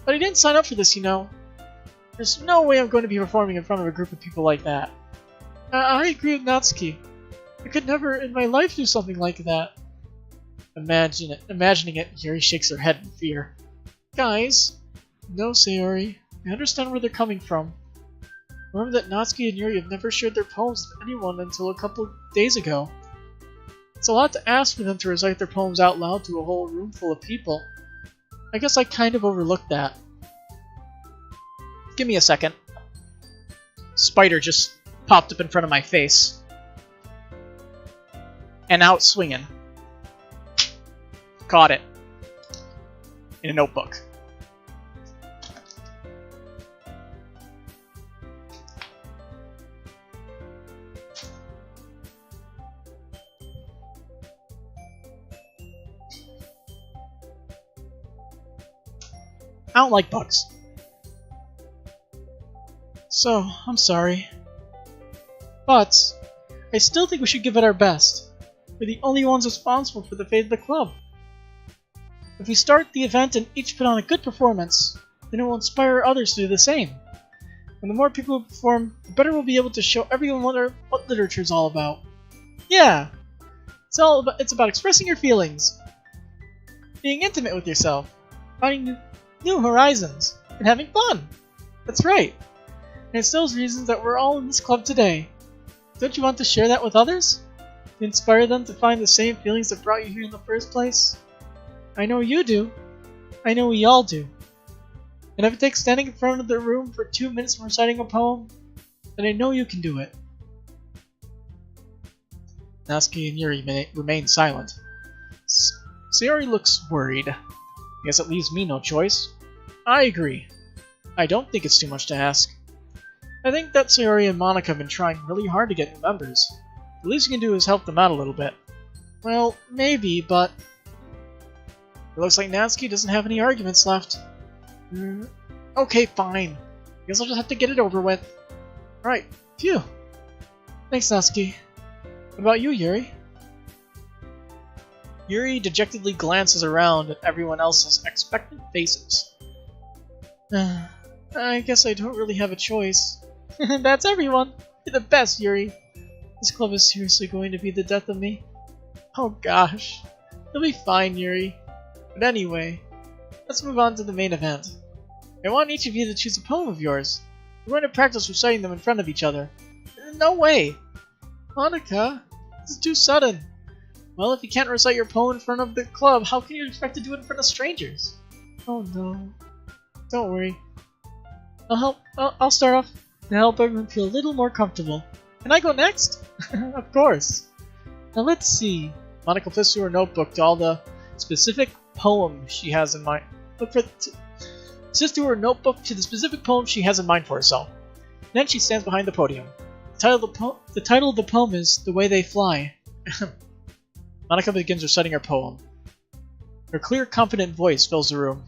But I didn't sign up for this, you know. There's no way I'm going to be performing in front of a group of people like that. I agree with Natsuki. I could never in my life do something like that. Imagining it, Yuri shakes her head in fear. Guys, no, Sayori. I understand where they're coming from. Remember that Natsuki and Yuri have never shared their poems with anyone until a couple of days ago. It's a lot to ask for them to recite their poems out loud to a whole room full of people. I guess I kind of overlooked that. Give me a second. Spider just popped up in front of my face. And out swinging. Caught it. In a notebook. I don't like bugs. So, I'm sorry. But, I still think we should give it our best. We're the only ones responsible for the fate of the club. If we start the event and each put on a good performance, then it will inspire others to do the same. And the more people who perform, the better we'll be able to show everyone what literature is all about. Yeah! It's about expressing your feelings, being intimate with yourself, finding new horizons, and having fun. That's right. And it's those reasons that we're all in this club today. Don't you want to share that with others? To inspire them to find the same feelings that brought you here in the first place? I know you do. I know we all do. And if it takes standing in front of the room for 2 minutes and reciting a poem, then I know you can do it. Natsuki and Yuri remain silent. Sayori looks worried. I guess it leaves me no choice. I agree. I don't think it's too much to ask. I think that Sayori and Monika have been trying really hard to get new members. The least you can do is help them out a little bit. Well, maybe, but... It looks like Natsuki doesn't have any arguments left. Okay, fine. Guess I'll just have to get it over with. Right, phew. Thanks, Natsuki. What about you, Yuri? Yuri dejectedly glances around at everyone else's expectant faces. I guess I don't really have a choice. That's everyone! You're the best, Yuri! This club is seriously going to be the death of me. Oh gosh. You'll be fine, Yuri. But anyway, let's move on to the main event. I want each of you to choose a poem of yours. We're going to practice reciting them in front of each other. No way! Monika, this is too sudden. Well, if you can't recite your poem in front of the club, how can you expect to do it in front of strangers? Oh no. Don't worry. I'll start off to help everyone feel a little more comfortable. Can I go next? Of course. Now let's see. Monika flips through her notebook to all the specific poems she has in mind. Sifts through her notebook to the specific poem she has in mind for herself. Then she stands behind the podium. The title of the poem is The Way They Fly. Monika begins reciting her poem. Her clear, confident voice fills the room.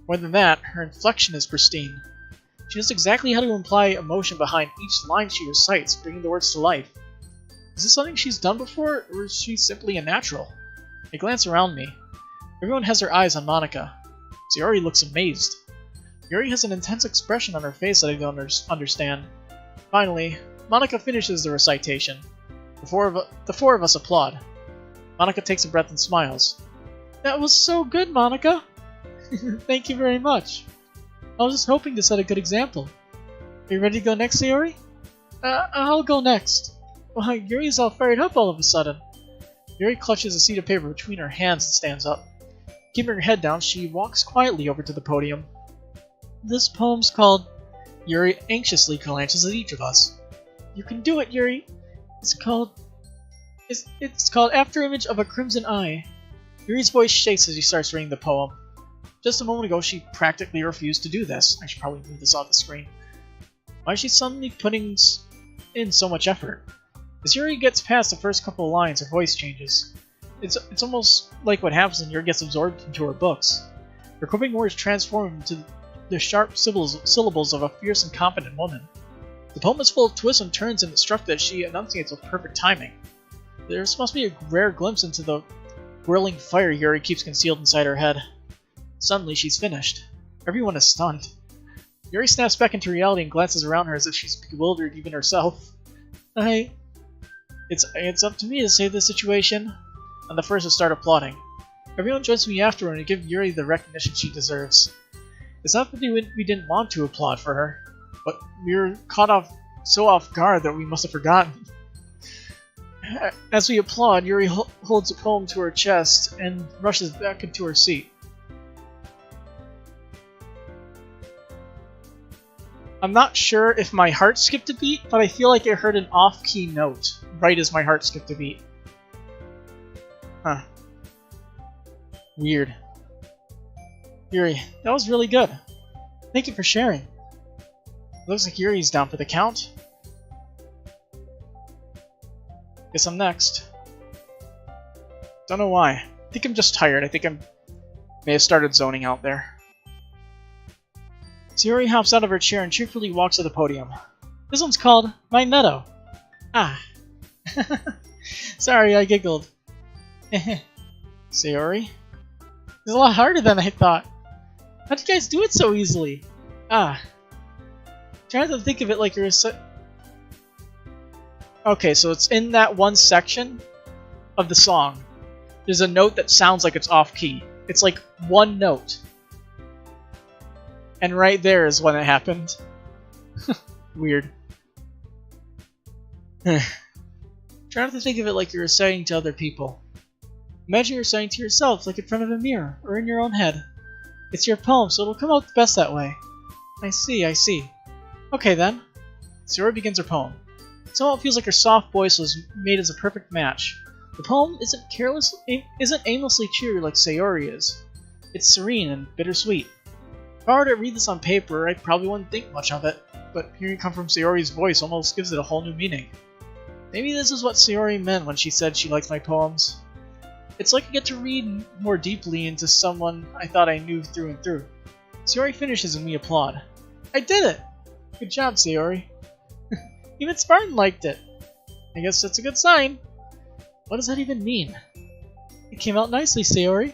More than that, her inflection is pristine. She knows exactly how to imply emotion behind each line she recites, bringing the words to life. Is this something she's done before, or is she simply a natural? I glance around me. Everyone has their eyes on Monika. Sayori looks amazed. Yuri has an intense expression on her face that I don't understand. Finally, Monika finishes the recitation. The four of us applaud. Monika takes a breath and smiles. That was so good, Monika! Thank you very much. I was just hoping to set a good example. Are you ready to go next, Sayori? I'll go next. Wow, Yuri's all fired up all of a sudden. Yuri clutches a sheet of paper between her hands and stands up. Keeping her head down, she walks quietly over to the podium. This poem's called... Yuri anxiously glances at each of us. You can do it, Yuri. It's called After Image of a Crimson Eye. Yuri's voice shakes as he starts reading the poem. Just a moment ago, she practically refused to do this. I should probably move this off the screen. Why is she suddenly putting in so much effort? As Yuri gets past the first couple of lines, her voice changes. It's almost like what happens when Yuri gets absorbed into her books. Her quipping words transform into the sharp syllables of a fierce and confident woman. The poem is full of twists and turns and instruct that she enunciates with perfect timing. There must be a rare glimpse into the whirling fire Yuri keeps concealed inside her head. Suddenly, she's finished. Everyone is stunned. Yuri snaps back into reality and glances around her as if she's bewildered even herself. It's up to me to save the situation. I'm the first to start applauding. Everyone joins me afterward to give Yuri the recognition she deserves. It's not that we didn't want to applaud for her, but we were caught so off guard that we must have forgotten. As we applaud, Yuri holds a poem to her chest and rushes back into her seat. I'm not sure if my heart skipped a beat, but I feel like I heard an off-key note right as my heart skipped a beat. Huh. Weird. Yuri, that was really good. Thank you for sharing. Looks like Yuri's down for the count. Guess I'm next. Don't know why. I think I'm just tired. I think I may have started zoning out there. Sayori hops out of her chair and cheerfully walks to the podium. This one's called My Meadow. Ah. Sorry, I giggled. Sayori? It's a lot harder than I thought. How'd you guys do it so easily? Ah. Trying to think of it like you're Okay, so it's in that one section of the song, there's a note that sounds like it's off key. It's like one note. And right there is when it happened. Weird. Try not to think of it like you're reciting to other people. Imagine you're reciting to yourself, like in front of a mirror, or in your own head. It's your poem, so it'll come out the best that way. I see, I see. Okay then. Sayori begins her poem. Somehow it feels like her soft voice was made as a perfect match. The poem isn't aimlessly cheery like Sayori is. It's serene and bittersweet. If I were to read this on paper, I probably wouldn't think much of it, but hearing it come from Sayori's voice almost gives it a whole new meaning. Maybe this is what Sayori meant when she said she likes my poems. It's like I get to read more deeply into someone I thought I knew through and through. Sayori finishes and we applaud. I did it! Good job, Sayori. Even Spartan liked it. I guess that's a good sign. What does that even mean? It came out nicely, Sayori.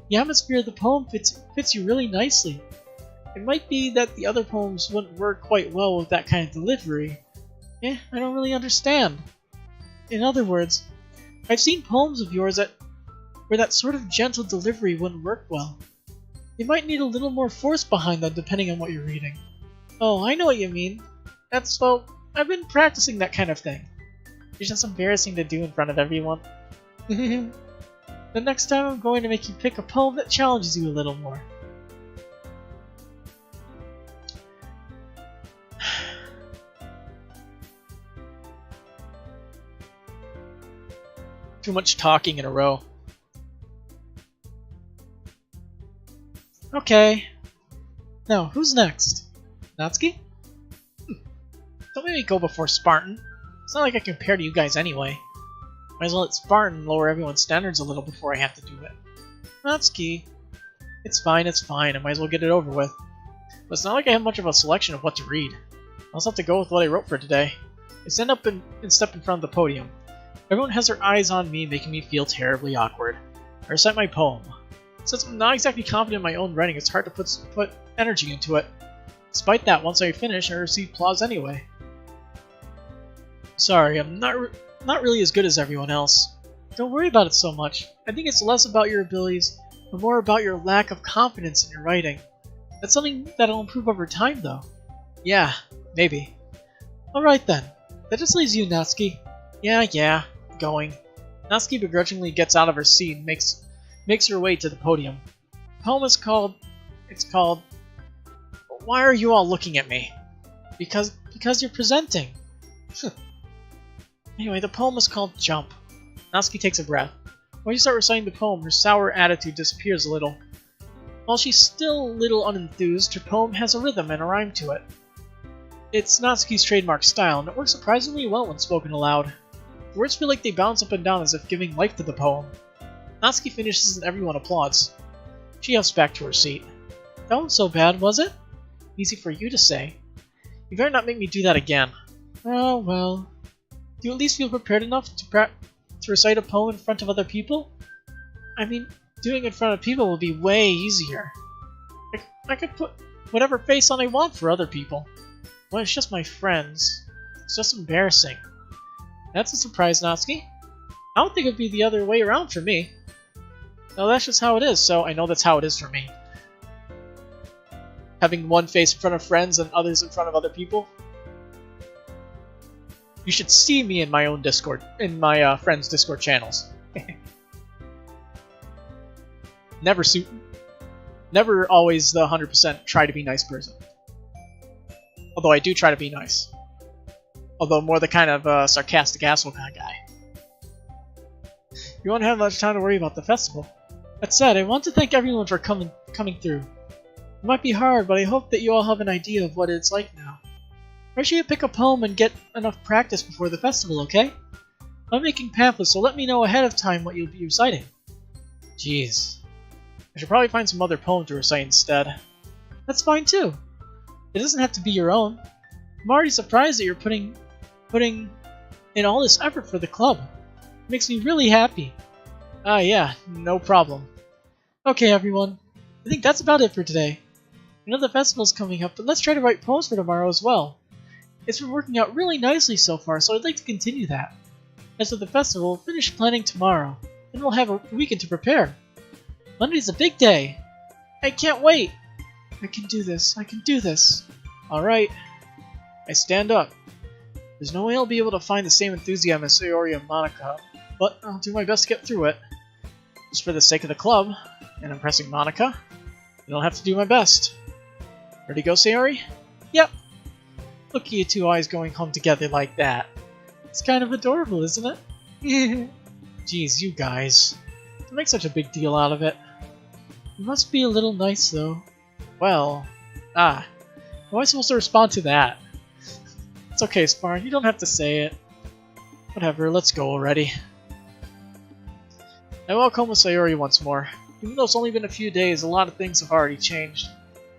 The atmosphere of the poem fits you really nicely. It might be that the other poems wouldn't work quite well with that kind of delivery. I don't really understand. In other words, I've seen poems of yours where that sort of gentle delivery wouldn't work well. You might need a little more force behind them depending on what you're reading. Oh, I know what you mean. Well, I've been practicing that kind of thing. It's just embarrassing to do in front of everyone. The next time I'm going to make you pick a poem that challenges you a little more. Too much talking in a row. Okay. Now, who's next? Natsuki? Don't make me go before Spartan. It's not like I compare to you guys anyway. Might as well let Spartan lower everyone's standards a little before I have to do it. Natsuki. It's fine, it's fine. I might as well get it over with. But it's not like I have much of a selection of what to read. I'll just have to go with what I wrote for today. I stand up and step in front of the podium. Everyone has their eyes on me, making me feel terribly awkward. I recite my poem. Since I'm not exactly confident in my own writing, it's hard to put energy into it. Despite that, once I finish, I receive applause anyway. Sorry, I'm not really as good as everyone else. Don't worry about it so much. I think it's less about your abilities, but more about your lack of confidence in your writing. That's something that'll improve over time, though. Yeah, maybe. Alright then. That just leaves you, Natsuki. Yeah, going. Natsuki begrudgingly gets out of her seat and makes her way to the podium. The poem is called... Why are you all looking at me? Because you're presenting. Anyway, the poem is called Jump. Natsuki takes a breath. When you start reciting the poem, her sour attitude disappears a little. While she's still a little unenthused, her poem has a rhythm and a rhyme to it. It's Natsuki's trademark style, and it works surprisingly well when spoken aloud. The words feel like they bounce up and down as if giving life to the poem. Natsuki finishes and everyone applauds. She hops back to her seat. That wasn't so bad, was it? Easy for you to say. You better not make me do that again. Oh, well. Do you at least feel prepared enough to recite a poem in front of other people? I mean, doing it in front of people will be way easier. I could put whatever face on I want for other people. Well, it's just my friends. It's just embarrassing. That's a surprise, Natsuki. I don't think it'd be the other way around for me. No, that's just how it is, so I know that's how it is for me. Having one face in front of friends and others in front of other people. You should see me in my own Discord, in my friends' Discord channels. Never always the 100% try to be nice person. Although I do try to be nice. Although more the kind of sarcastic asshole kind of guy. You won't have much time to worry about the festival. That said, I want to thank everyone for coming through. It might be hard, but I hope that you all have an idea of what it's like now. Make sure you pick a poem and get enough practice before the festival, okay? I'm making pamphlets, so let me know ahead of time what you'll be reciting. Jeez. I should probably find some other poem to recite instead. That's fine too. It doesn't have to be your own. I'm already surprised that you're putting in all this effort for the club. It makes me really happy. Yeah, no problem. Okay, everyone. I think that's about it for today. I know the festival's coming up, but let's try to write poems for tomorrow as well. It's been working out really nicely so far, so I'd like to continue that. As for the festival, we'll finish planning tomorrow. Then we'll have a weekend to prepare. Monday's a big day. I can't wait! I can do this. I can do this. Alright. I stand up. There's no way I'll be able to find the same enthusiasm as Sayori and Monica, but I'll do my best to get through it. Just for the sake of the club, and impressing Monica, then I'll have to do my best. Ready to go, Sayori? Yep. Look at you two eyes going home together like that. It's kind of adorable, isn't it? Jeez, you guys. Don't make such a big deal out of it. You must be a little nice, though. Well, how am I supposed to respond to that? It's okay, Sparn, you don't have to say it. Whatever, let's go already. I walk home with Sayori once more. Even though it's only been a few days, a lot of things have already changed.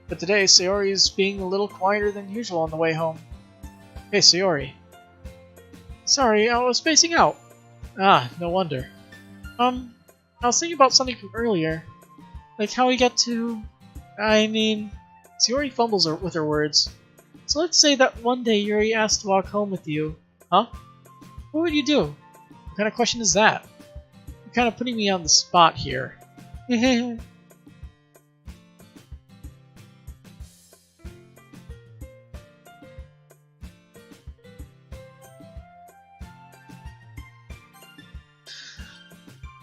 But today, Sayori is being a little quieter than usual on the way home. Hey, Sayori. Sorry, I was spacing out. No wonder. I was thinking about something from earlier. Like how we get to... Sayori fumbles with her words. So let's say that one day Yuri asked to walk home with you. Huh? What would you do? What kind of question is that? You're kind of putting me on the spot here.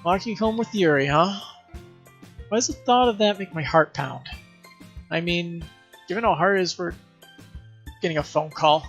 Walking home with Yuri, huh? Why does the thought of that make my heart pound? I mean, given how hard it is for getting a phone call.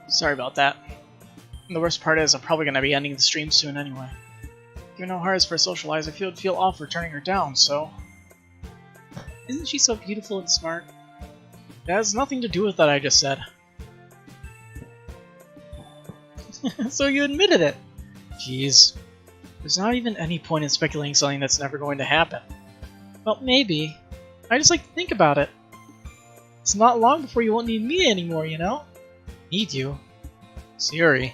Sorry about that. And the worst part is I'm probably going to be ending the stream soon anyway. Given how hard it is for her to socialize, I would feel awful for turning her down, so... Isn't she so beautiful and smart? That has nothing to do with what I just said. So you admitted it! Jeez. There's not even any point in speculating something that's never going to happen. Well, maybe. I just like to think about it. It's not long before you won't need me anymore, you know? Need you? Sayuri.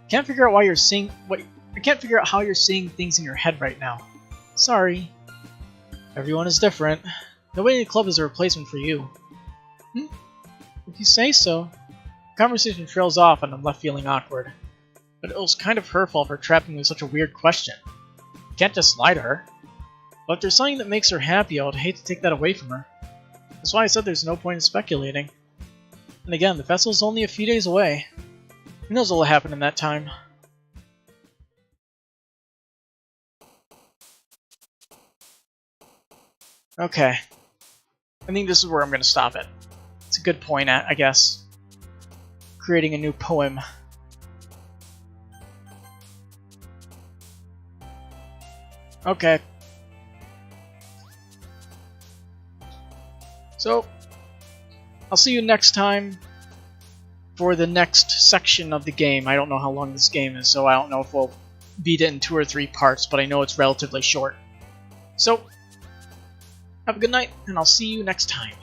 Can't figure out why you're seeing I can't figure out how you're seeing things in your head right now. Sorry. Everyone is different. Nobody in the club is a replacement for you. If you say so. The conversation trails off and I'm left feeling awkward. But it was kind of her fault for trapping me with such a weird question. You can't just lie to her. But if there's something that makes her happy, I would hate to take that away from her. That's why I said there's no point in speculating. And again, the festival's only a few days away. Who knows what will happen in that time? Okay. I think this is where I'm going to stop it. It's a good point, I guess. Creating a new poem. Okay. So, I'll see you next time for the next section of the game. I don't know how long this game is, so I don't know if we'll beat it in 2 or 3 parts, but I know it's relatively short. So, have a good night, and I'll see you next time.